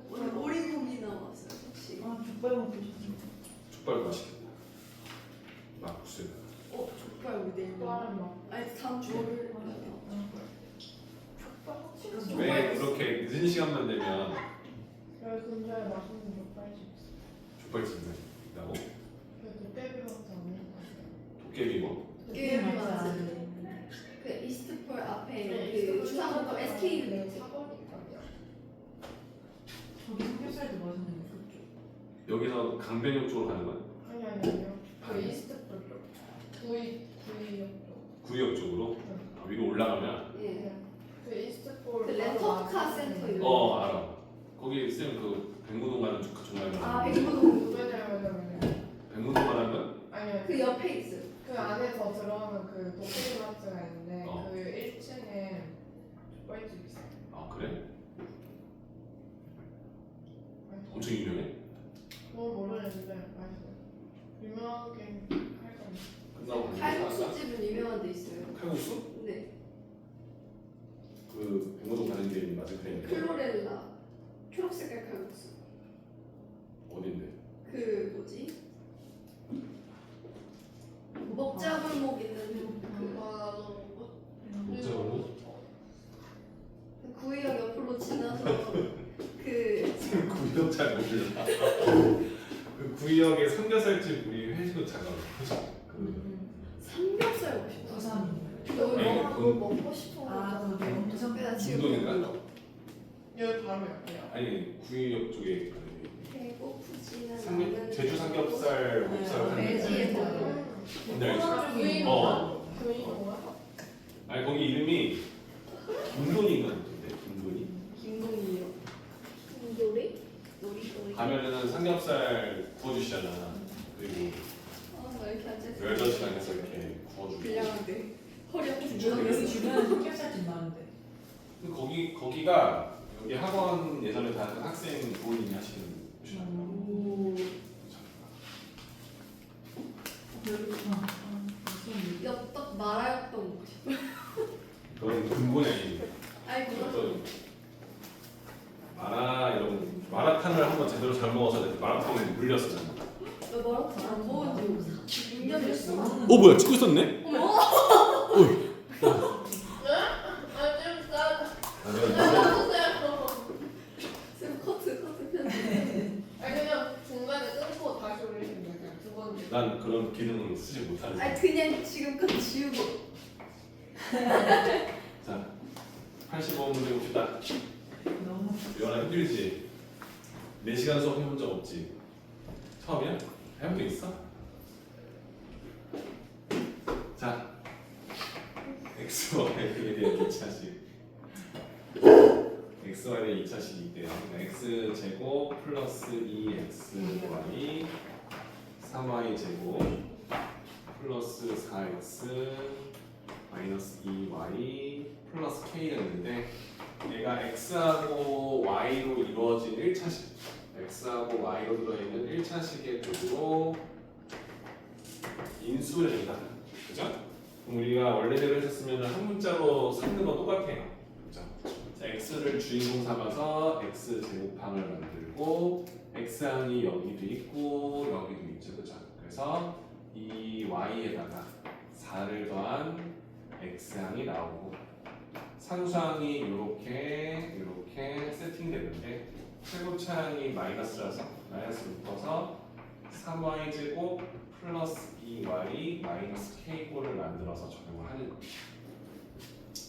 오늘 오리고기 나왔어요. 혹시? 족발 먹고 싶어. 족발 맛있겠다. 막국수에다가. 족발 우리 내일 족발은 막. 아니 다음 주 월요일. 족발 왜 그렇게 늦은 시간만 되면 여기 근처에 맛있는 족발집 있어. 족발집이 있다고? 그 도깨비로부터 없는 거. 도깨비 뭐? 게임 맞지? 그 이스트폴 앞에 그 주상복합 SK 네, 사거리까지야. 저기 삼겹살도 맛있는데 그쪽. 여기서 강변역 쪽으로 가는 거야? 아니요. 그 아니. 이스트폴 쪽. 구이역 쪽. 구역 쪽으로? 위로 올라가면? 예. 그 이스트폴. 그 렌터카 센터 이런. 알아. 거기 쌤 그 백무동 가는 그 중간에 아 백무동. 왜냐면 백무동 가는 거야? 아니요. 그 옆에 있어요. 그 안에서 들어오면 그 도깨비 마트가 있는데 그 1층에 족발집 있어요. 아 그래? 엄청 유명해? 그건 모르겠는데 맛있어요. 유명하긴 할 겁니다. 끝나고 칼국수집은 유명한 데 있어요. 칼국수? 네. 그 백무동 가는 길 맞은편에 있는 거 클로렐라. 초록색깔 칼국수. 어딘데? 그 뭐지? 먹자골목 있는 그 목자골목? 구이역 옆으로 지나서 그 구역 잘 모르겠다. 그 구역에 삼겹살집 우리 회식도 잘 가요. 그 삼겹살 먹고 싶어. 부산인가요? 여기 네, 뭐 먹고 싶어. 아, 거기 엄청 나 지금 운동인가? 여기 바로 옆이야. 아니 구역 쪽에 배고프지는 제주 삼겹살 목살 네, 돼지에 네. 먹고 뭔지 알지? 부인. 교인 뭐야? 아니 거기 이름이 김돈이인가 그런데 김돈이. 김동이요. 김돌이? 놀이? 가면은 삼겹살 구워주시잖아. 그리고 아나 이렇게 앉아있어. 멸젓이랑해서 이렇게 구워주고. 불량한데. 허리 아프지. 여기 주변에 삼겹살집 많은데. 거기가 여기 학원 예전에 다녔던 학생 부모님이 하시는 곳이야. 오. 여기구나. 엽떡 마라엽떡 먹고 싶어. 그건 근본이 아니에요. 아이 그거 이런 마라탕을 한번 제대로 잘 먹어서 마라탕에 물렸었잖아. 나 마라탕 안 먹은 지 6년 됐어. 뭐야 찍고 있었네? 어머. 아, 좀 싸. 지금 커트 편집. 아니 그냥 중간에 끊고 다시 올리면 돼요. 두 번째. 난 그런 기능을 쓰지 못하는 아니 사람. 그냥 지금껏 지우고. 자, 85문제 봅시다. 너무. 연아 힘들지? 4시간 수업 해본 적 없지? 처음이야? 해본 적 있어? 자, x와 y에 대한 2차식. xy에 대한 2차식이 있대요. x 제곱 플러스 2xy 3y 제곱 플러스 4x 마이너스 2y 플러스 k가 있는데 얘가 x하고 y로 이루어진 1차식 x하고 y로 들어있는 1차식의 곱으로 인수를 한다. 그죠? 그럼 우리가 원래대로 했었으면 한 문자로 섞는 건 똑같아요. 그죠? 자, x를 주인공 삼아서 x 제곱항을 만들고 x항이 여기도 있고 여기도 있죠. 그죠? 그래서 이 y에다가 4를 더한 x항이 나오고 상수항이 이렇게 세팅되는데 최고차항이 마이너스라서 마이너스 묶어서 3y 제곱 플러스 2y 마이너스 k꼴을 만들어서 적용을 하는 거예요.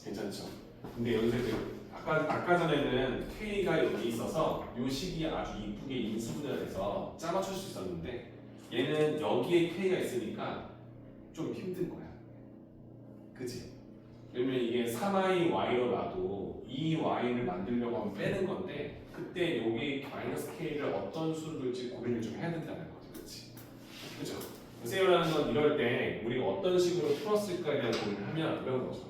괜찮죠? 근데 여기서 이제 아까 전에는 k가 여기 있어서 이 식이 아주 이쁘게 인수분해가 돼서 짜맞출 수 있었는데 얘는 여기에 k가 있으니까 좀 힘든 거야. 그치? 왜냐면 이게 3iY로 놔도 2y를 만들려고 하면 빼는 건데 그때 여기 마이너스 k를 어떤 수를 둘지 고민을 좀 해야 된다는 거지. 그치? 그죠? 세요라는 건 이럴 때 우리가 어떤 식으로 풀었을까에 대한 고민을 하면 이런 거죠.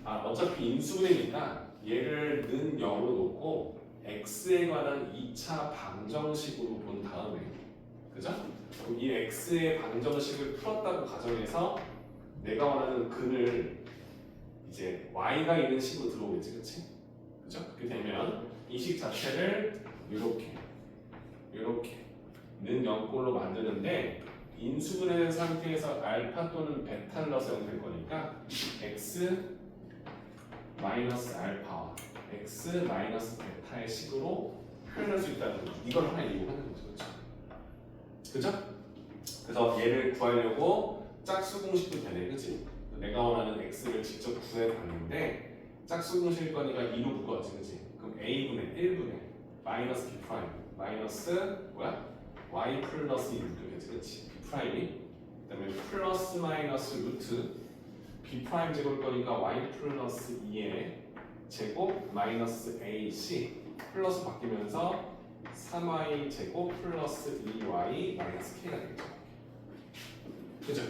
어차피 인수분해니까 얘를 는 0으로 놓고 x에 관한 2차 방정식으로 본 다음에 그죠? 그럼 이 x의 방정식을 풀었다고 가정해서 내가 원하는 근을 이제 y가 있는 식으로 들어오겠지, 그치? 그죠? 그렇게 되면 이 식 자체를 이렇게 는 0꼴로 만드는데 인수분해된 상태에서 알파 또는 베타를 넣어서 영될 거니까 x 마이너스 알파와 x 마이너스 베타의 식으로 표현할 수 있다는 거죠. 이걸 하나 이용하는 거죠, 그렇죠? 그죠? 그래서 얘를 구하려고 짝수 공식도 되네, 그치? 내가 원하는 x를 직접 구해봤는데 짝수 공식일 거니까 2로 묶어야지, 그치? 그럼 a분의 1분의 마이너스 b 프라임 마이너스 y 플러스 2 묶여야지, 그치? b 프라임이 그다음에 플러스 마이너스 루트 b 프라임 제곱일 거니까 y 플러스 2의 제곱 마이너스 ac 플러스 바뀌면서 3y 제곱 플러스 2y 마이너스 k가 되겠죠. 그죠?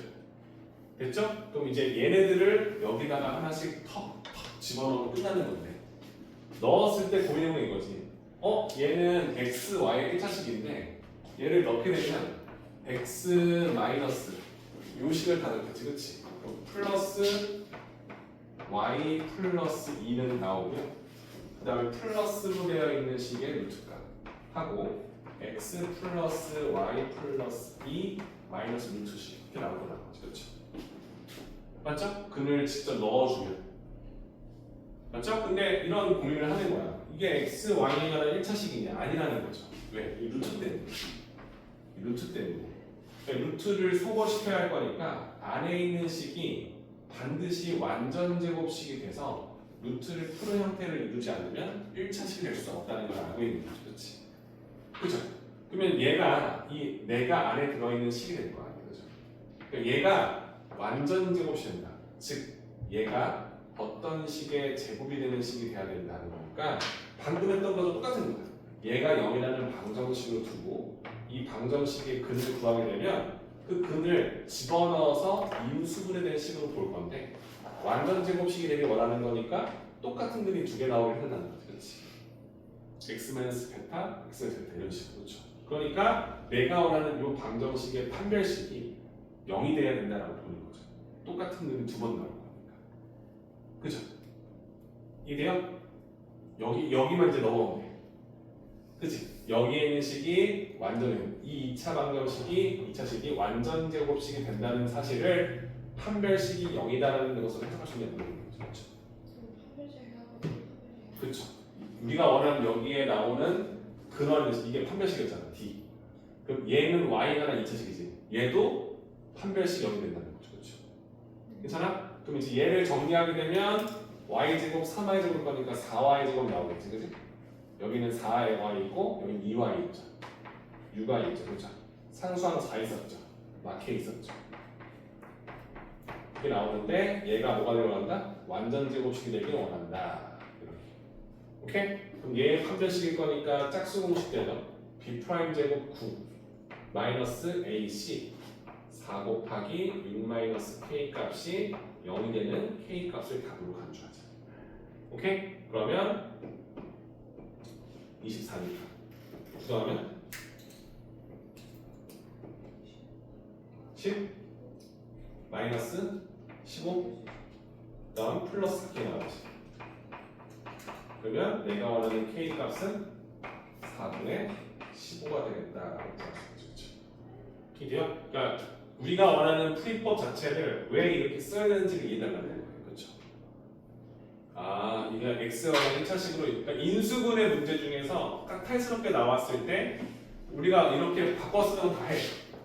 됐죠? 그럼 이제 얘네들을 여기다가 하나씩 턱 집어넣으면 끝나는 건데 넣었을 때 고민해보는 이거지. 얘는 x, y의 1차식인데 얘를 넣게 되면 x 마이너스 요 식을 다 넣겠지, 그치? 그럼 플러스 y 플러스 2는 나오고요. 그 다음에 플러스로 되어 있는 식의 루트값 하고 x 플러스 y 플러스 2 마이너스 루트식 이렇게 나오고 나머지, 그렇죠? 맞죠? 근을 직접 넣어주면 맞죠? 근데 이런 고민을 하는 거야. 이게 x, y에 관한 1차식이냐? 아니라는 거죠. 왜? 이 루트 때문에. 이 루트 때문에. 그러니까 루트를 소거시켜야 할 거니까 안에 있는 식이 반드시 완전 제곱식이 돼서 루트를 푸는 형태를 이루지 않으면 1차식이 될 수 없다는 걸 알고 있는 거죠. 그렇지? 그죠? 그러면 얘가 내가 안에 들어있는 식이 될 거야. 그죠? 그러니까 얘가 완전 제곱식입니다. 즉 얘가 어떤 식의 제곱이 되는 식이 돼야 된다는 거니까 방금 했던 거도 똑같은 거야. 얘가 0이라는 방정식으로 두고 이 방정식의 근을 구하게 되면 그 근을 집어넣어서 인수분해 된 식으로 볼 건데 완전 제곱식이 되길 원하는 거니까 똑같은 근이 두 개 나오게 한다는 거지. 그렇지? x-베타, x-베타 이런 식으로. 그렇죠? 그러니까 내가 원하는 이 방정식의 판별식이 0이 돼야 된다라고 보는 거죠. 똑같은 근이 두 번 나올 거니까. 그죠? 이해돼요? 여기만 이제 넘어오면 돼. 그치? 여기에 있는 식이 완전 이 2차 방정식이 2차 식이 완전 제곱식이 된다는 사실을 판별식이 0이다라는 것으로 해석할 수 있는 거죠. 그렇죠? 그렇죠. 우리가 원하는 여기에 나오는 근원이 이게 판별식이었잖아. D. 그럼 얘는 y가 2차식이지. 얘도 판별식 0이 된다는 거죠. 그렇죠? 괜찮아? 그럼 이제 얘를 정리하게 되면 y제곱 3y제곱 거니까 4y제곱 나오겠지. 그치? 여기는 4y 있고 여기는 2y 있죠. 6y 있죠. 그렇죠? 상수항 4 있었죠. 막혀 있었죠. 이게 나오는데 얘가 뭐가 되려 한다? 완전 제곱식이 되길 원한다. 이렇게. 오케이? 그럼 얘 판별식일 거니까 짝수 공식 되죠. b 프라임 제곱 9 마이너스 ac 4 곱하기 6 마이너스 k 값이 0이 되는 k 값을 답으로 간주하자. 오케이? 그러면 24니까 구성하면 10 마이너스 15 그다음 플러스 4K 나오지. 그러면 내가 원하는 K 값은 4분의 15가 되겠다라고 말씀드렸죠. 이해돼요? 그러니까 우리가 원하는 풀이법 자체를 왜 이렇게 써야 되는지를 이해달라는 거예요. 그렇죠? 아, 이게 X와 1차식으로 그러니까 인수분해 문제 중에서 딱 탈스럽게 나왔을 때 우리가 이렇게 바꿔 쓰면 다 해.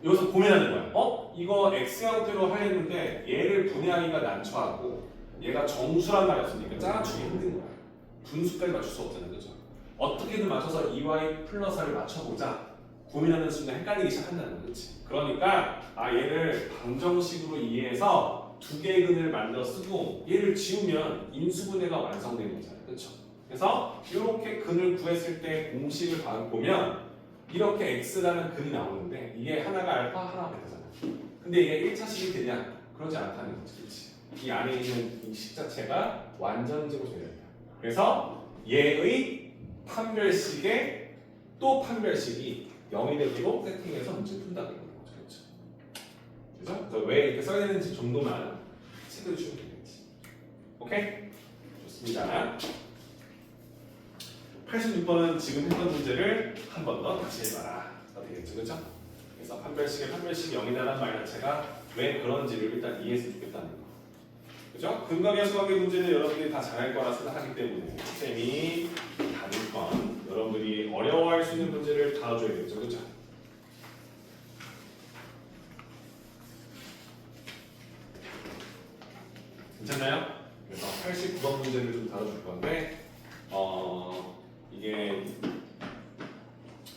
여기서 고민하는 거야. 이거 X 형태로 하려는데 얘를 분해하기가 난처하고 얘가 정수란 말이었으니까 짜맞추기 힘든 거야. 분수까지 맞출 수 없잖아요. 그죠? 어떻게든 맞춰서 2y 플러스 r을 맞춰보자. 고민하는 순간 헷갈리기 시작한다는 거야. 그렇지? 그러니까 얘를 방정식으로 이해해서 두 개의 근을 만들어 쓰고 얘를 지우면 인수분해가 완성되는 거잖아요. 그렇죠? 그래서 이렇게 근을 구했을 때 공식을 보면 이렇게 x라는 근이 나오는데 이게 하나가 알파 하나가 베타잖아. 근데 이게 1차식이 되냐? 그러지 않다는 거지. 그렇지? 이 안에 있는 이 식 자체가 완전 제곱이 돼야 된다. 그래서 얘의 판별식에 또 판별식이 0이 되도록 세팅해서 문제 푼다는 거죠. 그렇죠? 그래서 왜 이렇게 써야 되는지 정도만 체크해 주시면 되겠지. 오케이? 좋습니다. 86번은 지금 했던 문제를 한 번 더 다시 해봐라. 되겠죠, 그렇죠? 그래서 판별식의 판별식이 0이라는 말 자체가 왜 그런지를 일단 이해했으면 좋겠다는 거. 그죠? 근각의 수학의 문제는 여러분들이 다 잘할 거라 생각하기 때문에 쌤이 다룰 건 여러분들이 어려워할 수 있는 문제를 다뤄줘야겠죠, 그렇죠? 괜찮나요? 그래서 89번 문제를 좀 다뤄줄 건데 이게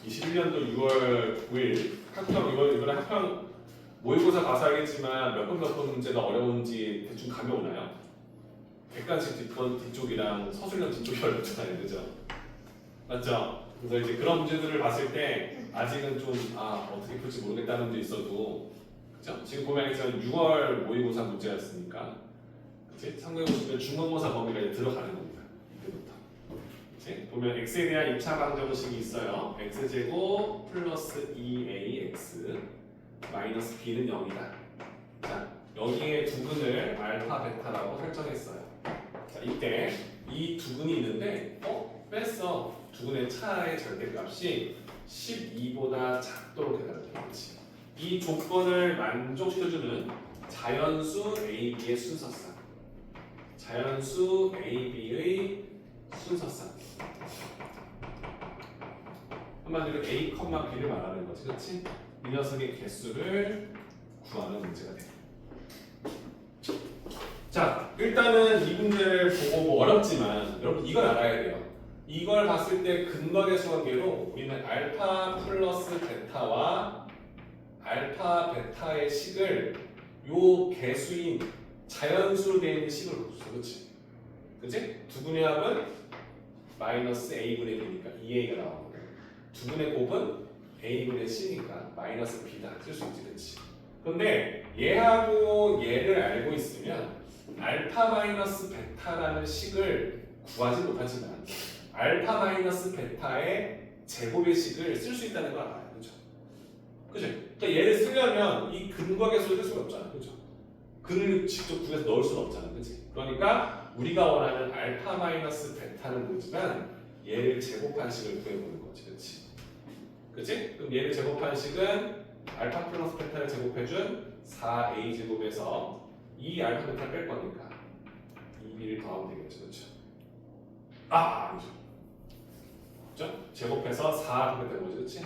21년도 6월 9일 학평 이번에 학평 모의고사 가서 알겠지만 몇 번 문제가 어려운지 대충 감이 오나요? 객관식 뒤쪽이랑 서술형 뒤쪽이 어렵잖아요, 그죠? 맞죠? 그래서 이제 그런 문제들을 봤을 때 아직은 좀 어떻게 풀지 모르겠다는 문제 있어도 그죠? 지금 보면 알겠지만 6월 모의고사 문제였으니까 그치? 참고해보시면 중간고사 범위가 이제 들어가는 겁니다. 이때부터 그치? 보면 x에 대한 2차 방정식이 있어요. x제곱 플러스 2ax 마이너스 b는 0이다. 자, 여기에 두 근을 알파, 베타라고 설정했어요. 자, 이때 이 두 근이 있는데 뺐어. 두 근의 차의 절대값이 12보다 작도록 해달라고. 이 조건을 만족시켜주는 자연수 a, b의 순서상. 자연수 a, b의 순서상. 한마디로 a, b를 말하는 거지, 그렇지? 이 녀석의 개수를 구하는 문제가 돼요. 자, 일단은 이 문제를 보고 뭐 어렵지만 여러분 이걸 알아야 돼요. 이걸 봤을 때 근각의 수관계로 우리는 알파 플러스 베타와 알파 베타의 식을 요 개수인 자연수로 되어 있는 식을 줬어. 그렇지? 그치? 두 분의 합은 마이너스 a분의 b니까 2a가 나오고 두 분의 곱은 a분의 c니까 마이너스 b다 쓸 수 있지. 그치? 근데 얘하고 얘를 알고 있으면 알파 마이너스 베타라는 식을 구하지 못하지만 알파 마이너스 베타의 제곱의 식을 쓸 수 있다는 걸 알아요. 그죠? 그죠? 그러니까 얘를 쓰려면 이 근과 계수를 쓸 수가 없잖아. 그죠? 근을 직접 구해서 넣을 수는 없잖아. 그치? 그러니까 우리가 원하는 알파 마이너스 베타는 뭐지만 얘를 제곱한 식을 구해보는 거지. 그치? 그치? 그럼 얘를 제곱한 식은 알파 플러스 베타를 제곱해준 4a 제곱에서 이 알파 베타를 뺄 거니까 2b를 더하면 되겠죠. 그렇죠? 아니죠. 그렇죠? 제곱해서 4 베타 뭐지? 그렇지?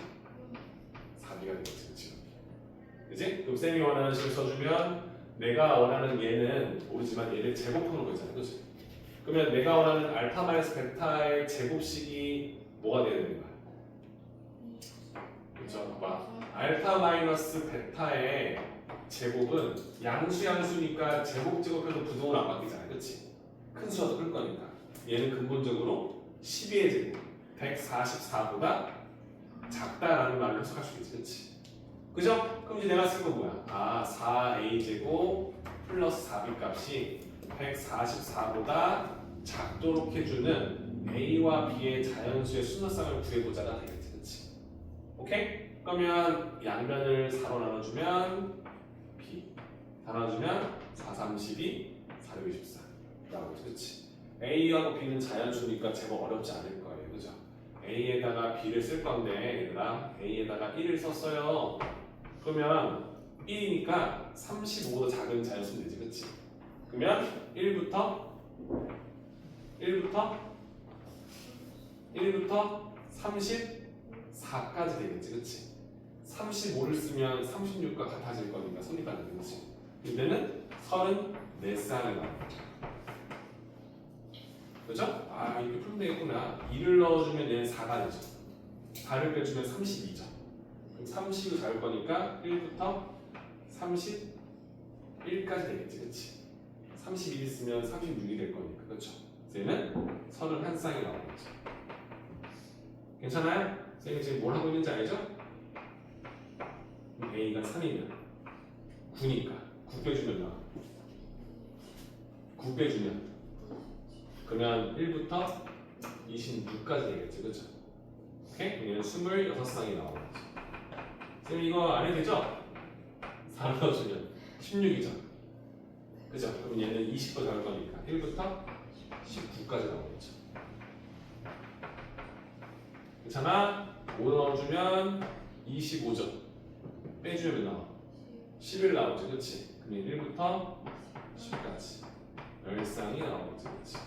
4b가 되겠지. 그렇지? 그치? 그럼 쌤이 원하는 식을 써주면 내가 원하는 얘는 모르지만 얘를 제곱하는 거잖아. 그렇지? 그러면 내가 원하는 알파 마이너스 베타의 제곱식이 뭐가 돼야 되는 거야? 그렇죠? 봐봐. 알파 마이너스 베타의 제곱은 양수니까 제곱해도 부동은 안 바뀌잖아. 그치? 큰 수라도 클 거니까 얘는 근본적으로 12의 제곱 144보다 작다라는 말로 해석할 수 있지. 그치? 그죠? 그럼 이제 내가 쓸 건 뭐야? 4a 제곱 플러스 4b 값이 144보다 작도록 해주는 a와 b의 자연수의 순서쌍을 구해보자가 되겠지. 그치? 오케이? 그러면 양면을 4로 나눠주면 b 다 나눠주면 4, 32, 424 나오지. 그치? a하고 b는 자연수니까 제법 어렵지 않을 거예요. 그죠? a에다가 b를 쓸 건데 얘들아 a에다가 1을 썼어요. 그러면 1이니까 35보다 작은 자연수는 되지. 그치? 그러면 1부터 34까지 되겠지. 그치? 35를 쓰면 36과 같아질 거니까 손익가는 되겠지. 이때는 34쌍이 나옵니다. 그죠? 이렇게 풀면 되겠구나. 2를 넣어주면 얘는 4가 되죠. 4를 빼주면 32죠. 그럼 30을 잡을 거니까 1부터 31까지 되겠지. 그치? 31을 쓰면 36이 될 거니까. 그렇죠? 얘는 31쌍이 나오는 거죠. 괜찮아요? 쌤이 지금 뭘 하고 있는지 알죠? a가 3이면 9니까 9 빼주면 나와. 9 빼주면 그러면 1부터 26까지 되겠지. 그렇죠? 오케이? 얘는 26쌍이 나오는 거죠. 쌤 이거 안 해도 되죠? 4 넣어주면 16이죠. 그죠? 그럼 얘는 20도 잡을 거니까 1부터 19까지 나오겠죠. 괜찮아? 5 넣어주면 25죠. 빼주면 나와. 11 나오지. 그치? 그럼 1부터 10까지 10쌍이 나오겠지. 그치?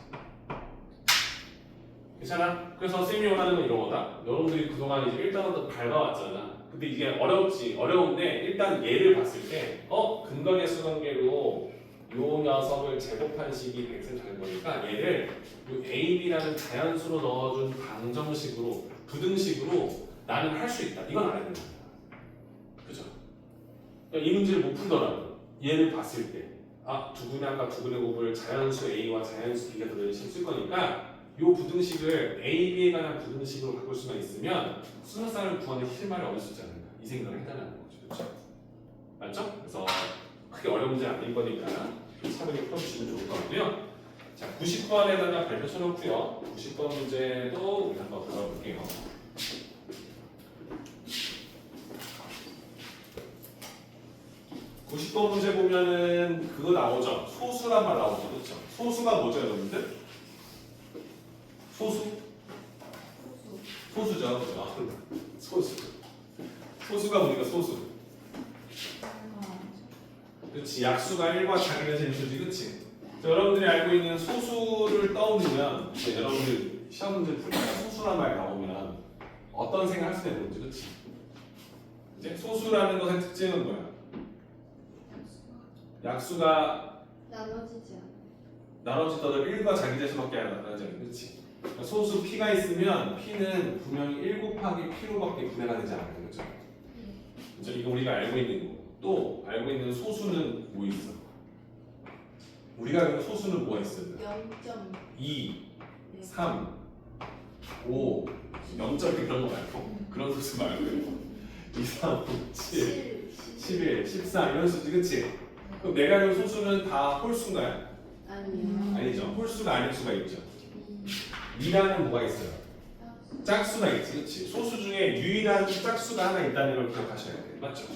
괜찮아? 그래서 쌤이 원하는 건 이런 거다. 여러분들이 그동안 이제 1단원도 밟아왔잖아. 근데 이게 어려운데 일단 얘를 봤을 때 근거계수 관계로 요 녀석을 제곱한 식이 100을 잘 거니까 얘를 요 AB라는 자연수로 넣어준 방정식으로 부등식으로 나는 할 수 있다. 이건 알아야 된다. 그죠? 그러니까 이 문제를 못 풀더라도 얘를 봤을 때 두 분의 곱을 자연수 A와 자연수 B가 들어있는 식을 쓸 거니까 요 부등식을 AB에 관한 부등식으로 바꿀 수만 있으면 순서쌍을 구하는 실마리 얻을 수 있지 않을까 이 생각을 해달라는 거죠. 그렇죠? 맞죠? 그래서 크게 어려운 문제 아닐 거니까 차분히 풀어주시면 좋을 것 같고요. 자, 90번에다가 발표 쳐놓고요. 90번 문제도 우리 한번 들어볼게요. 90번 문제 보면은 그거 나오죠. 소수란 말 나오죠. 그렇죠? 소수가 뭐죠, 여러분들? 소수죠. 소수가 뭡니까? 소수. 그렇지. 약수가 1과 작으면 재수지. 그렇지. 여러분들이 알고 있는 소수를 떠올리면 여러분들 시험 문제 풀 때 소수란 말 나오면 어떤 생각할 수 있는지. 그렇지. 이제 소수라는 것의 특징은 뭐야? 약수가 나눠지지 않아. 나눠지더라도 1과 자기 자수밖에 안 나지 않아. 그렇지. 그러니까 소수 P가 있으면 P는 분명히 1 곱하기 P로밖에 분해가 되지 않아요. 그렇죠? 그렇죠? 이거 우리가 알고 있는 거고. 또 알고 있는 소수는 뭐 있어? 우리가 알고 있는 소수는 뭐가 있어요? 0점 2, 3, 5, 0점 그런 거 말고 그런 소수 말고 2, 3, 5, 7, 11, 14 이런 수지 그치? 그럼 내가 알고 있는 소수는 다 홀수인가요? 아니요. 아니죠. 홀수가 아닐 수가 있죠. 2라는 뭐가 있어요? 짝수가 있지, 그치? 소수 중에 유일한 짝수가 하나 있다는 걸 기억하셔야 돼요. 맞죠?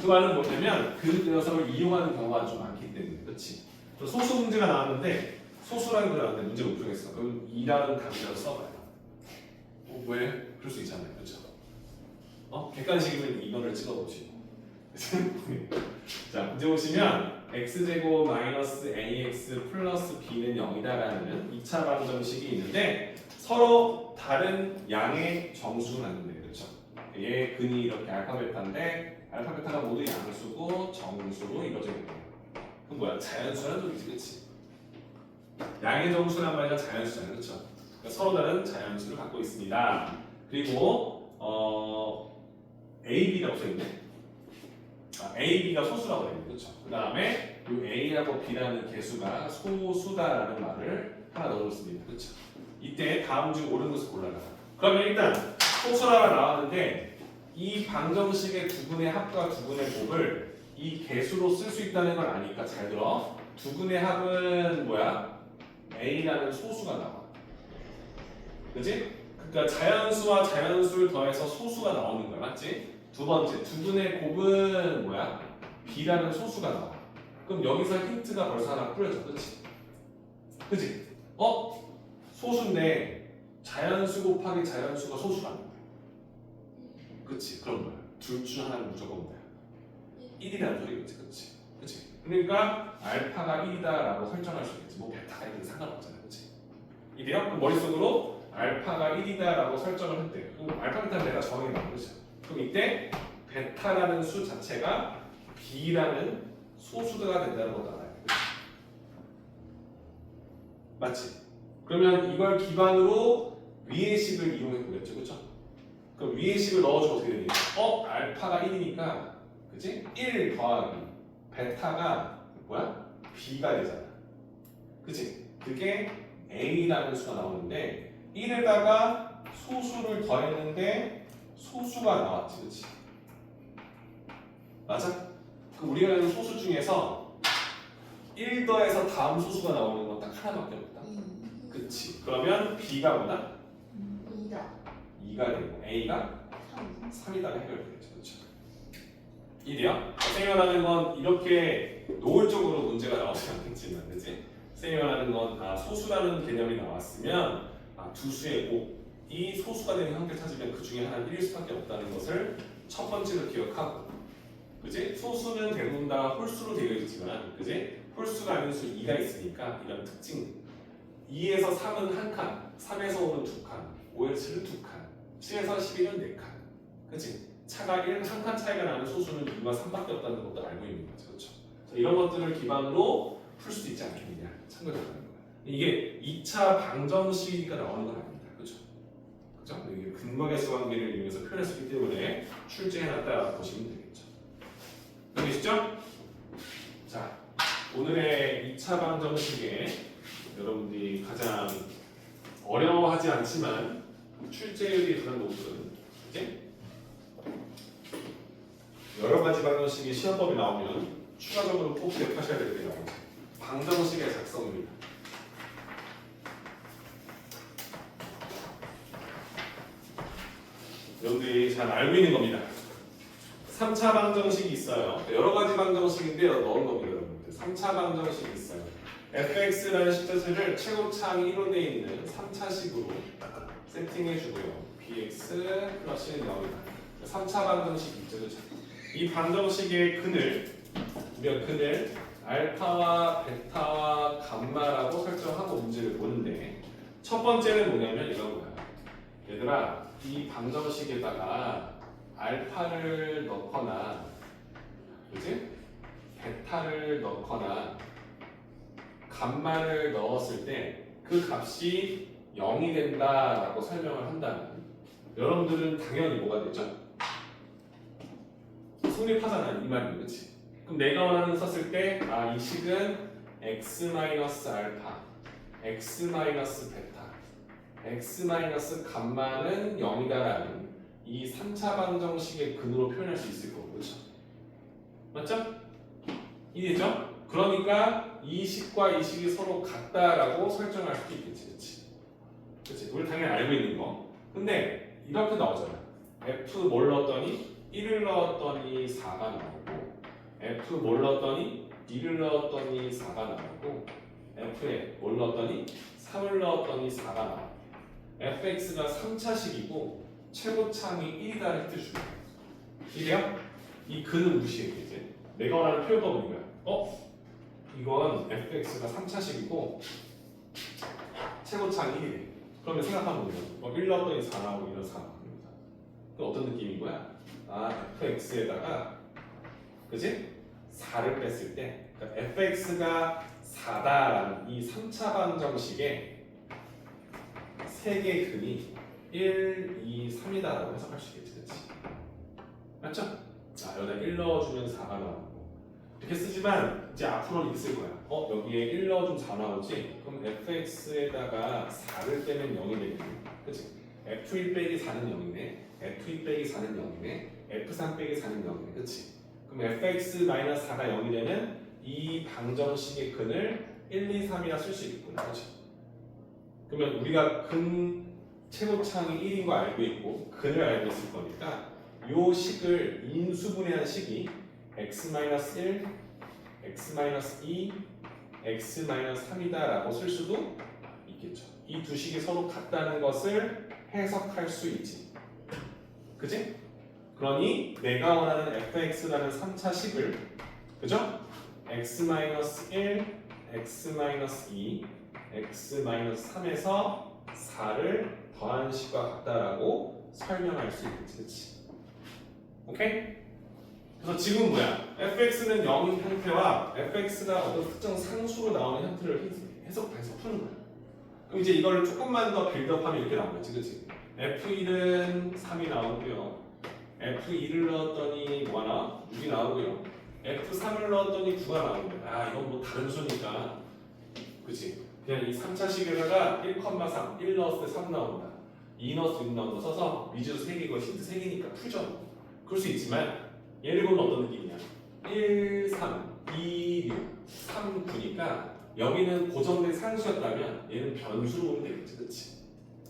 그 말은 뭐냐면 그 녀석을 이용하는 경우가 좀 많기 때문에, 그치? 또 소수 문제가 나왔는데 소수라는 거 나왔는데 문제 못 풀겠어. 그럼 2라는 단위를 써봐요. 왜? 그럴 수 있잖아요, 그렇죠? 객관식이면 이거를 찍어보시고. 자, 문제 보시면 x제곱 마이너스 ax 플러스 b는 0이다라는 2차 방정식이 있는데 서로 다른 양의 정수를 갖는데 그렇죠? 얘 근이 이렇게 알파 베타인데 알파 베타가 모두 양수고 정수로 이루어져 있는 거예요. 그럼 뭐야? 자연수라는 소리지, 그렇지? 양의 정수란 말이가 자연수잖아요, 그렇죠? 그러니까 서로 다른 자연수를 갖고 있습니다. 그리고 A, B라고 써있네. A, B가 소수라고 해요, 그렇죠? 그 다음에 이 A하고 B라는 개수가 소수다라는 말을 하나 넣어줬습니다, 그렇죠? 이때 다음 중 옳은 것을 골라라. 그러면 일단 소수라가 나왔는데 이 방정식의 두 근의 합과 두 근의 곱을 이 개수로 쓸 수 있다는 걸 아니까 잘 들어. 두 근의 합은 뭐야? A라는 소수가 나와. 그치? 그러니까 자연수와 자연수를 더해서 소수가 나오는 거야, 맞지? 두 번째, 두 근의 곱은 뭐야? B라는 소수가 나와. 그럼 여기서 힌트가 벌써 하나 뿌려져, 그치? 그치? 소수인데 자연수 곱하기 자연수가 소수가 아니야. 그치? 그럼 뭐야? 둘 중 하나는 무조건 뭐야? 1이라는 소리겠지, 그치? 그치? 그러니까 알파가 1이다라고 설정할 수 있겠지. 뭐 베타가 1이든 상관없잖아, 그치? 이래요? 그럼 머릿속으로 알파가 1이다라고 설정을 했대. 그럼 알파 베타는 내가 정해놔, 그치? 그럼 이때 베타라는 수 자체가 B라는 소수가 된다는 것도 알아야 돼. 맞지? 그러면 이걸 기반으로 위의 식을 이용해 보겠죠, 그렇죠? 그럼 위의 식을 넣어주면 어떻게 되니? 알파가 1이니까, 그치? 1 더하기 베타가 뭐야? B가 되잖아, 그치? 그게 A라는 수가 나오는데 1에다가 소수를 더했는데 소수가 나왔지, 그치? 맞아? 그럼 우리가 아는 소수 중에서 1 더해서 다음 소수가 나오는 건 딱 하나밖에 없다. 그치? 그러면 B가 뭐다? 2다. 2가 되고 A가 3. 3이다가 해결되겠죠, 그렇죠? 이래요? 생각하는 건 이렇게 노골적으로 문제가 나오지 않겠지만, 그치? 생각하는 건 소수라는 개념이 나왔으면 두 수의 곱이 소수가 되는 형태 찾으면 그 중에 하나는 1일 수밖에 없다는 것을 첫 번째로 기억하고, 그지? 소수는 대부분 다 홀수로 되어 있지만, 그지? 홀수가 아닌 수 2가 있으니까 이런 특징. 2에서 3은 한 칸, 3에서 5는 두 칸, 5에서 7은 두 칸, 7에서 11은 네 칸, 그지? 차가 1, 한 칸 차이가 나는 소수는 2와 3밖에 없다는 것도 알고 있는 거죠, 그렇죠? 이런 것들을 기반으로 풀 수도 있지 않겠느냐, 참고해보는 거예요. 이게 2차 방정식이 나오는 건 아닙니다, 그렇죠? 그렇죠? 이게 근거계수 관계를 이용해서 표현했기 때문에 출제해놨다 보시면 되겠죠. 알겠죠? 자, 오늘의 2차 방정식에 여러분들이 가장 어려워하지 않지만 출제율이 가장 높은, 이제 여러 가지 방정식의 시험법이 나오면 추가적으로 꼭 기억하셔야 될 게 나오죠. 방정식의 작성입니다. 여러분들이 잘 알고 있는 겁니다. 3차 방정식이 있어요. 여러 가지 방정식인데 넣은 겁니다, 여러분들. 3차 방정식이 있어요. fx라는 식자체를 최고차항 1로 되어 있는 3차식으로 세팅해주고요. bx 플러스 0이다. 3차 방정식 있죠, 그렇죠? 이 방정식의 근을 우리가 근을 알파와 베타와 감마라고 설정하고 문제를 보는데, 첫 번째는 뭐냐면 이런 거야. 얘들아, 이 방정식에다가 알파를 넣거나, 그지? 베타를 넣거나 감마를 넣었을 때 그 값이 0이 된다라고 설명을 한다면 여러분들은 당연히 뭐가 되죠? 성립하잖아 이 말이 그렇지? 그럼 내가 원하는 썼을 때 이 식은 x 마이너스 알파, x 마이너스 베타, x 마이너스 감마는 0이다라는 이 3차 방정식의 근으로 표현할 수 있을 거고 그렇죠? 맞죠? 이해죠? 그러니까 이 식과 이 식이 서로 같다라고 설정할 수도 있겠지, 그렇지? 그렇지? 우리 당연히 알고 있는 거. 근데 이렇게 나오잖아. f 뭘 넣었더니 1을 넣었더니 4가 나오고 f 뭘 넣었더니 2를 넣었더니 4가 나오고 f에 뭘 넣었더니 3을 넣었더니 4가 나와. fx가 3차식이고 최고창이 1이다를 뜻 주고. 이래요? 이 근은 무시해 이제. 내가 원하는 표현법은 이거야. 이건 fx가 3차식이고 최고창이 1이래. 그러면 생각하면 돼요. 1 넣었더니 4 나오고 2는 4 나옵니다. 그럼 어떤 느낌인 거야? fx에다가 그지? 4를 뺐을 때 그러니까 fx가 4다라는 이 3차 방정식의 세 개의 근이 1, 2, 3이다라고 해석할 수 있겠지, 그렇지? 맞죠? 여기다 1 넣어주면 4가 나오고 이렇게 쓰지만 이제 앞으로 이렇게 쓸 거야. 여기에 1 넣어주면 4 나오지? 그럼 fx에다가 4를 빼면 0이 되겠네, 그렇지? f1 빼기 4는 0이네, f2 빼기 4는 0이네, f3 빼기 4는 0이네, 그렇지? 그럼 fx-4가 0이 되는 이 방정식의 근을 1, 2, 3이라 쓸 수 있겠구나, 그렇죠? 그러면 우리가 근 최고창이 1인 거 알고 있고 근을 알고 있을 거니까 요 식을 인수분해한 식이 x-1, x-2, x-3이다라고 쓸 수도 있겠죠. 이 두 식이 서로 같다는 것을 해석할 수 있지. 그지? 그러니 내가 원하는 fx라는 3차 식을 그죠? x-1, x-2, x-3에서 4를 더한 식과 같다라고 설명할 수 있겠지, 그치? 오케이? 그래서 지금 뭐야? fx는 0인 형태와 fx가 어떤 특정 상수로 나오는 형태를 해석해서 푸는 거야. 그럼 이제 이걸 조금만 더 빌드업하면 이렇게 나오겠지, 그치? f1은 3이 나오고요. f2를 넣었더니 뭐가 나와? 6이 나오고요. f3을 넣었더니 9가 나오는 거야. 이건 뭐 다른 수니까, 그치? 그냥 이 3차식에다가 1,3, 1 넣었을 때 3 나온다. 2 넣었을 때 6 나온다 써서 미지수 3개고 힌트 3개니까 풀죠. 그럴 수 있지만 얘를 보면 어떤 느낌이냐? 1, 3, 2, 6, 3, 9니까 여기는 고정된 상수였다면 얘는 변수로 보면 되겠지, 그치?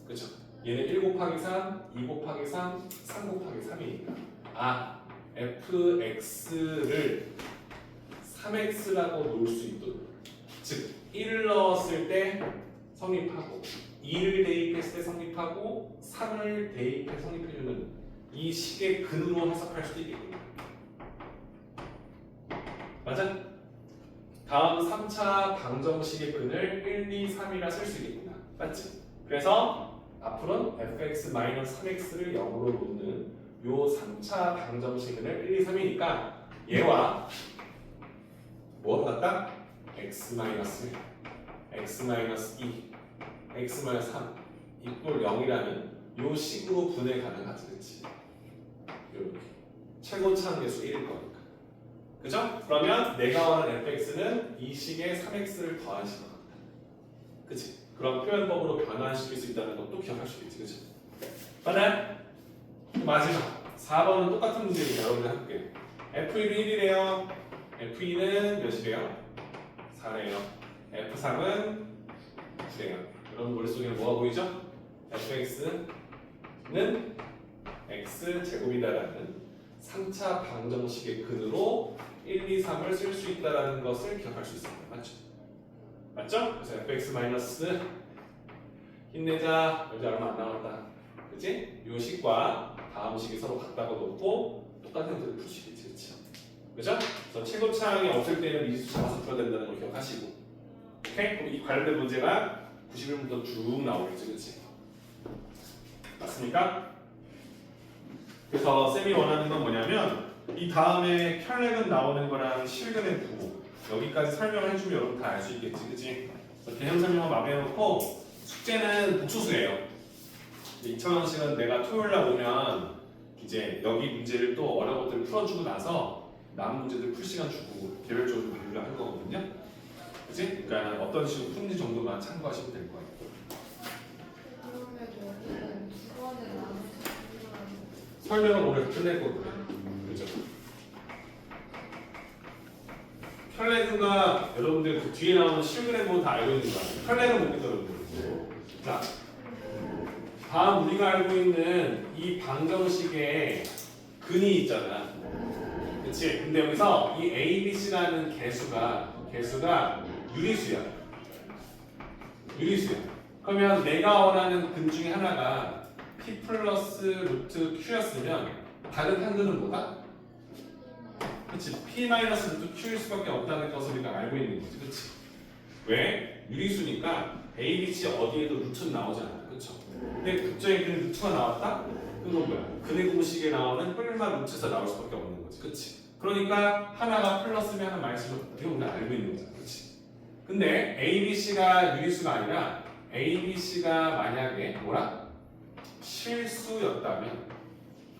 그쵸? 얘는 1 곱하기 3, 2 곱하기 3, 3 곱하기 3이니까 fx를 3x라고 놓을 수 있도록 즉 1을 넣었을 때 성립하고 2를 대입했을 때 성립하고 3을 대입해 성립해주는 이 식의 근으로 해석할 수도 있겠군요. 맞아? 다음 3차 방정식의 근을 1, 2, 3이라 쓸 수 있겠구나. 맞지? 그래서 앞으로는 fx-3x를 0으로 놓는 요 3차 방정식의 근을 1, 2, 3이니까 얘와 뭐가 같다? x-1, x-2, x-3 이꼴 0이라는 요 식으로 분해 가능하지, 그치? 요렇게 최고차항 계수 1일 거니까, 그죠? 그러면 내가 원하는 fx는 이 식의 3x를 더한 식과 같다, 그치? 그런 표현법으로 변환시킬 수 있다는 것도 기억할 수 있지, 그치? 맞아요? 마지막 4번은 똑같은 문제니까 여러분들 해볼게요. f1은 1이래요. f2는 몇이래요? 4래요. f3은 9래요. 여러분 머릿속에 뭐가 보이죠? fx는 x제곱이다라는 3차 방정식의 근으로 1, 2, 3을 쓸 수 있다는 것을 기억할 수 있습니다. 맞죠? 맞죠? 그래서 fx 마이너스 힘내자. 이제 얼마 안 남았다. 그치? 요 식과 다음 식이 서로 같다고 놓고 똑같은 형태를 풀 수 있겠지, 그치? 그죠? 그래서 최고차항이 없을 때는 미지수 잡아서 풀어야 된다는 걸 기억하시고, 오케이? 그럼 이 관련된 문제가 91분부터 쭉 나오겠지, 그치? 맞습니까? 그래서 쌤이 원하는 건 뭐냐면 이 다음에 혈액은 나오는 거랑 실근의 부호 여기까지 설명을 해주면 여러분 다 알 수 있겠지, 그치? 그래서 개념 설명을 마무리해놓고 숙제는 복수수예요. 2,000원씩은 내가 토요일날 오면 이제 여기 문제를 또 어려운 것들을 풀어주고 나서 남은 문제들 풀 시간 주고 개별적으로 분류를 할 거거든요. 그치? 그러니까 어떤 식으로 푸는지 정도만 참고하시면 될 거예요. 그러면 여기는 두 번에 나눠서 설명은 오늘 끝낼 거고요. 그죠? 혈레근과 여러분들 그 뒤에 나오는 실근의 다 알고 있는 거 같아요. 혈레근 못 믿어요. 자, 다음 우리가 알고 있는 이 방정식에 근이 있잖아. 그치? 근데 여기서 이 A, B, C라는 개수가 유리수야. 유리수야. 그러면 내가 원하는 근 중에 하나가 P 플러스 루트 Q였으면 다른 한근은 뭐다? 그치? P 마이너스 루트 Q일 수밖에 없다는 것을 우리가 알고 있는 거지. 그치? 왜? 유리수니까 A, B, C 어디에도 루트는 나오지 않아. 그쵸? 근데 극적인 근의 루트가 나왔다? 그건 뭐야? 근의 공식에 나오는 뿔만 루트에서 나올 수밖에 없는 거지. 그치? 그러니까 하나가 플러스면 하나 마이너스면 이건 우리가 알고 있는 거잖아. 그치? 근데 A, B, C가 유리수가 아니라 A, B, C가 만약에 뭐라? 실수였다면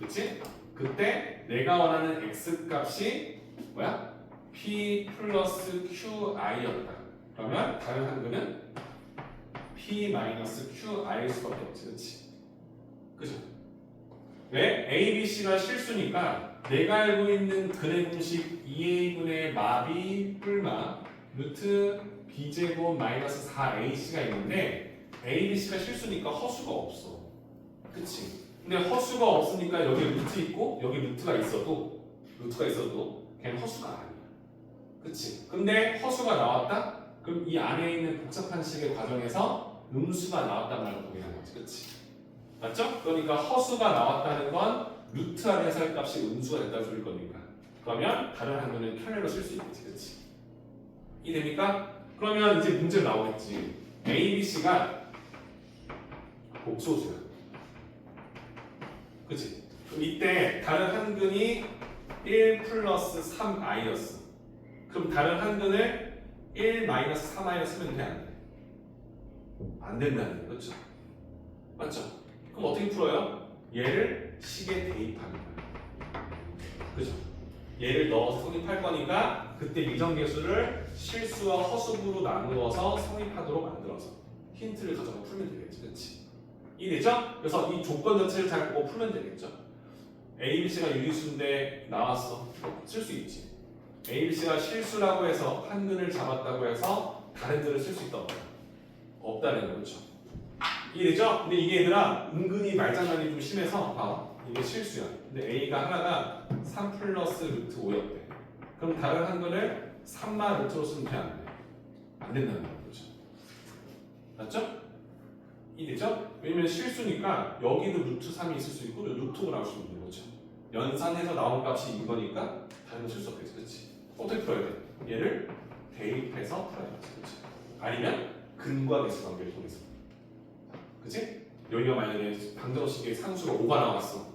그치? 그때 내가 원하는 X 값이 뭐야? P 플러스 QI였다. 그러면 다른 한글은 P 마이너스 QI일 수밖에 없지. 그치? 그죠? 왜? A, B, C가 실수니까 내가 알고 있는 근의 공식 2A분의 마비 뿔마 루트 B제곱 마이너스 4AC가 있는데 A, B, C가 실수니까 허수가 없어. 그치? 근데 허수가 없으니까 여기 루트 있고 여기 루트가 있어도 그냥 허수가 아니야. 그치? 근데 허수가 나왔다? 그럼 이 안에 있는 복잡한 식의 과정에서 음수가 나왔단 말로 보이는 거지. 그치? 맞죠? 그러니까 허수가 나왔다는 건 루트 안에서 의 값이 음수가 됐다는 소리일 거니까. 그러면 다른 한글은 켤레로 쓸 수 있겠지. 그치? 이해됩니까? 그러면 이제 문제 나오겠지. A, B, C가 복소수야. 그치? 그럼 이때 다른 한근이 1 플러스 3i였어. 그럼 다른 한근을 1 마이너스 3i로 쓰면 돼? 안 돼? 안 된다는 거예요. 그렇죠? 맞죠? 그럼 어떻게 풀어요? 얘를 식에 대입하는 거예요. 그죠? 얘를 넣어서 성립할 거니까 그때 미정계수를 실수와 허수부로 나누어서 성립하도록 만들어서 힌트를 가져가 풀면 되겠지. 그렇지? 이해되죠? 그래서 이 조건 자체를 잘 보고 풀면 되겠죠. A, B, C가 유리수인데 나왔어. 쓸 수 있지. A, B, C가 실수라고 해서 한근을 잡았다고 해서 다른 글을 쓸 수 있다 없다? 없다는 거. 그렇죠? 이해되죠? 근데 이게 얘들아 은근히 말장난이 좀 심해서 봐. 이게 실수야. 근데 A가 하나가 3 플러스 루트 5였대. 그럼 다른 한글을 3마 루트로 쓰면 돼? 안 돼? 안 된다는 거죠. 그렇죠? 맞죠? 이해되죠? 왜냐면 실수니까 여기도 루트 3이 있을 수 있고 루트 5 나올 수 있는 거죠. 연산해서 나온 값이 이거니까 다른 건 쓸 수 없겠지. 그렇지? 어떻게 풀어야 돼? 얘를 대입해서 풀어야지. 그렇지? 아니면 근과 계수 관계를 통해서. 그치? 여기가 만약에 방정식의 상수가 5가 나왔어.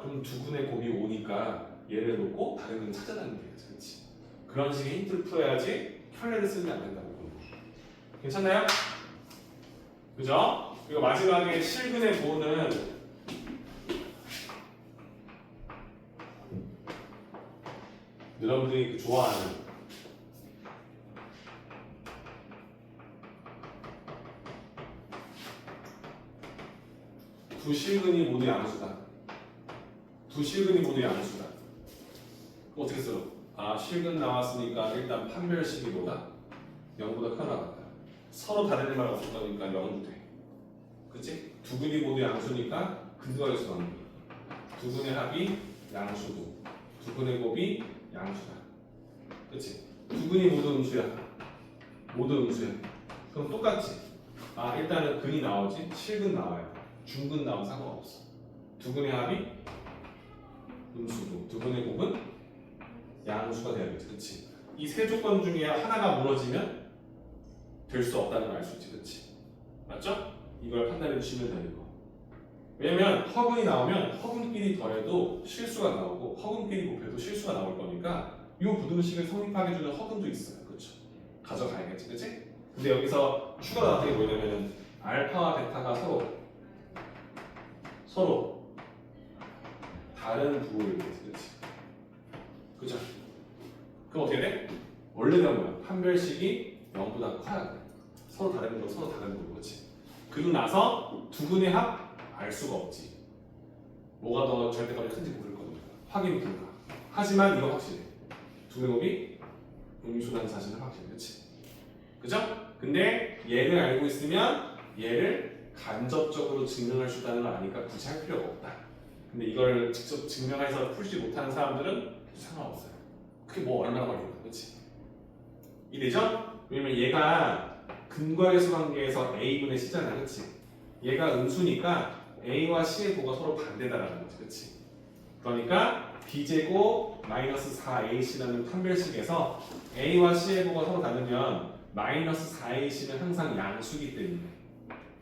그럼 두 분의 곱이 5니까 얘를 놓고 다른 건 찾아다니면 되겠지. 그치? 그런 식의 힌트를 풀어야지 켤레를 쓰면 안 된다고 보는 거야. 괜찮나요? 그죠? 그리고 마지막에 실근의 보는 여러분들이 좋아하는 두 실근이 모두 양수다. 두 실근이 모두 양수다. 그럼 어떻게 써? 실근 나왔으니까 일단 판별식이 뭐다? 0보다 크나갔다. 서로 다른 말 없을 거니까 0도 돼. 그치? 두 근이 모두 양수니까 근과 계수 나오는 거야. 두 근의 합이 양수고 두 근의 곱이 양수다. 그치? 두 근이 모두 음수야. 모두 음수야. 그럼 똑같지? 일단은 근이 나오지? 실근 나와요. 중근 나오면 상관없어. 두 근의 합이 음수고 두 근의 곱은 양수가 돼야겠지. 그치? 이 세 조건 중에 하나가 무너지면 될 수 없다는 걸 알 수 있지. 그치? 맞죠? 이걸 판단해 주시면 되는 거. 왜냐면 허근이 나오면 허근끼리 더해도 실수가 나오고 허근끼리 곱해도 실수가 나올 거니까 이 부등식을 성립하게 주는 허근도 있어요. 그렇죠? 가져가야겠지. 그치? 근데 여기서 추가로 나타나게 뭐냐면 알파와 베타가 서로 다른 부호를 위해서. 그렇지? 그죠? 그럼 어떻게 돼? 원래는 뭐야? 판별식이 0보다 커야 돼. 서로 다른 거, 서로 다른 거, 그렇지? 그리고 나서 두 근의 합 알 수가 없지. 뭐가 더 절대값이 큰지 모를 거니까. 확인 불가. 하지만 이거 확실해. 두 근의 곱이 음수라는 사실은 확실해. 그렇지? 그죠? 근데 얘를 알고 있으면 얘를 간접적으로 증명할 수 있다는 걸 아니까 굳이 할 필요가 없다. 근데 이걸 직접 증명해서 풀지 못하는 사람들은 상관없어요. 그게 뭐 얼마나 걸리는 거야, 그렇지? 이해되죠? 왜냐면 얘가 근과계수 관계에서 A분의 C잖아, 그렇지? 얘가 음수니까 A와 C의 보가 서로 반대다라는 거지, 그렇지? 그러니까 B제곱 마이너스 4AC라는 판별식에서 A와 C의 보가 서로 다르면 마이너스 4AC는 항상 양수기 때문에,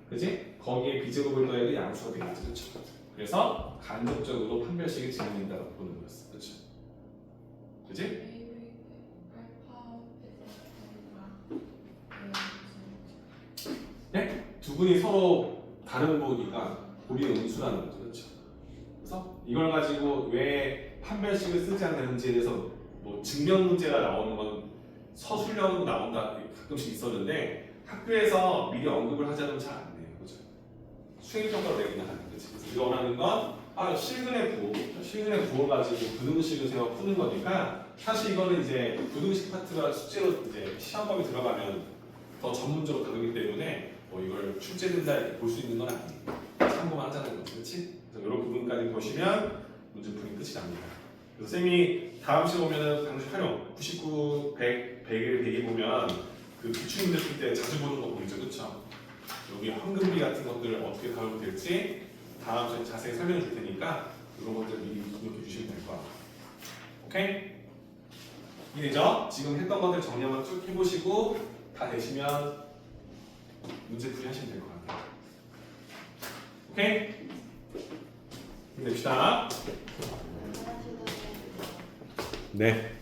그렇지? 거기에 B제곱을 더해도 양수가 되겠지, 그렇죠? 그래서 간접적으로 판별식이 진행된다고 보는 거였어, 그렇죠? 그렇지? 네? 두 분이 서로 다른 부호니까 곱이 음수라는 거죠, 그렇죠? 그래서 이걸 가지고 왜 판별식을 쓰지 않는지에 대해서 뭐 증명 문제가 나오는 건 서술형 나온다 가끔씩 있었는데 학교에서 미리 언급을 하자면 잘 안 돼요, 그렇죠? 수행 평가로 내기는 하는 거지. 그래서 우리가 원하는 건 실근의 부호, 실근의 부호 가지고 부등식을 세워 푸는 거니까 사실 이거는 이제 부등식 파트가 숙제로 이제 시험범위 들어가면 더 전문적으로 다루기 때문에 뭐 이걸 출제된다 이렇게 볼 수 있는 건 아니에요. 참고만 하자는 거지, 그렇지? 그래서 이런 부분까지 보시면 문제풀이 끝이 납니다. 그래서 쌤이 다음 시간에 보면은 당시 활용 99, 100, 100을 대기 보면 그 기출 문제 풀 때 자주 보는 거 보이죠, 그렇죠? 여기 황금비 같은 것들 어떻게 다루면 될지 다음 시간에 자세히 설명해 줄 테니까 이런 것들 미리 기억해 주시면 될 거야. 오케이? 이해되죠? 지금 했던 것들 정리 한번 쭉 해보시고 다 되시면 문제풀이 하시면 될 것 같아요. 오케이? 힘냅시다. 네.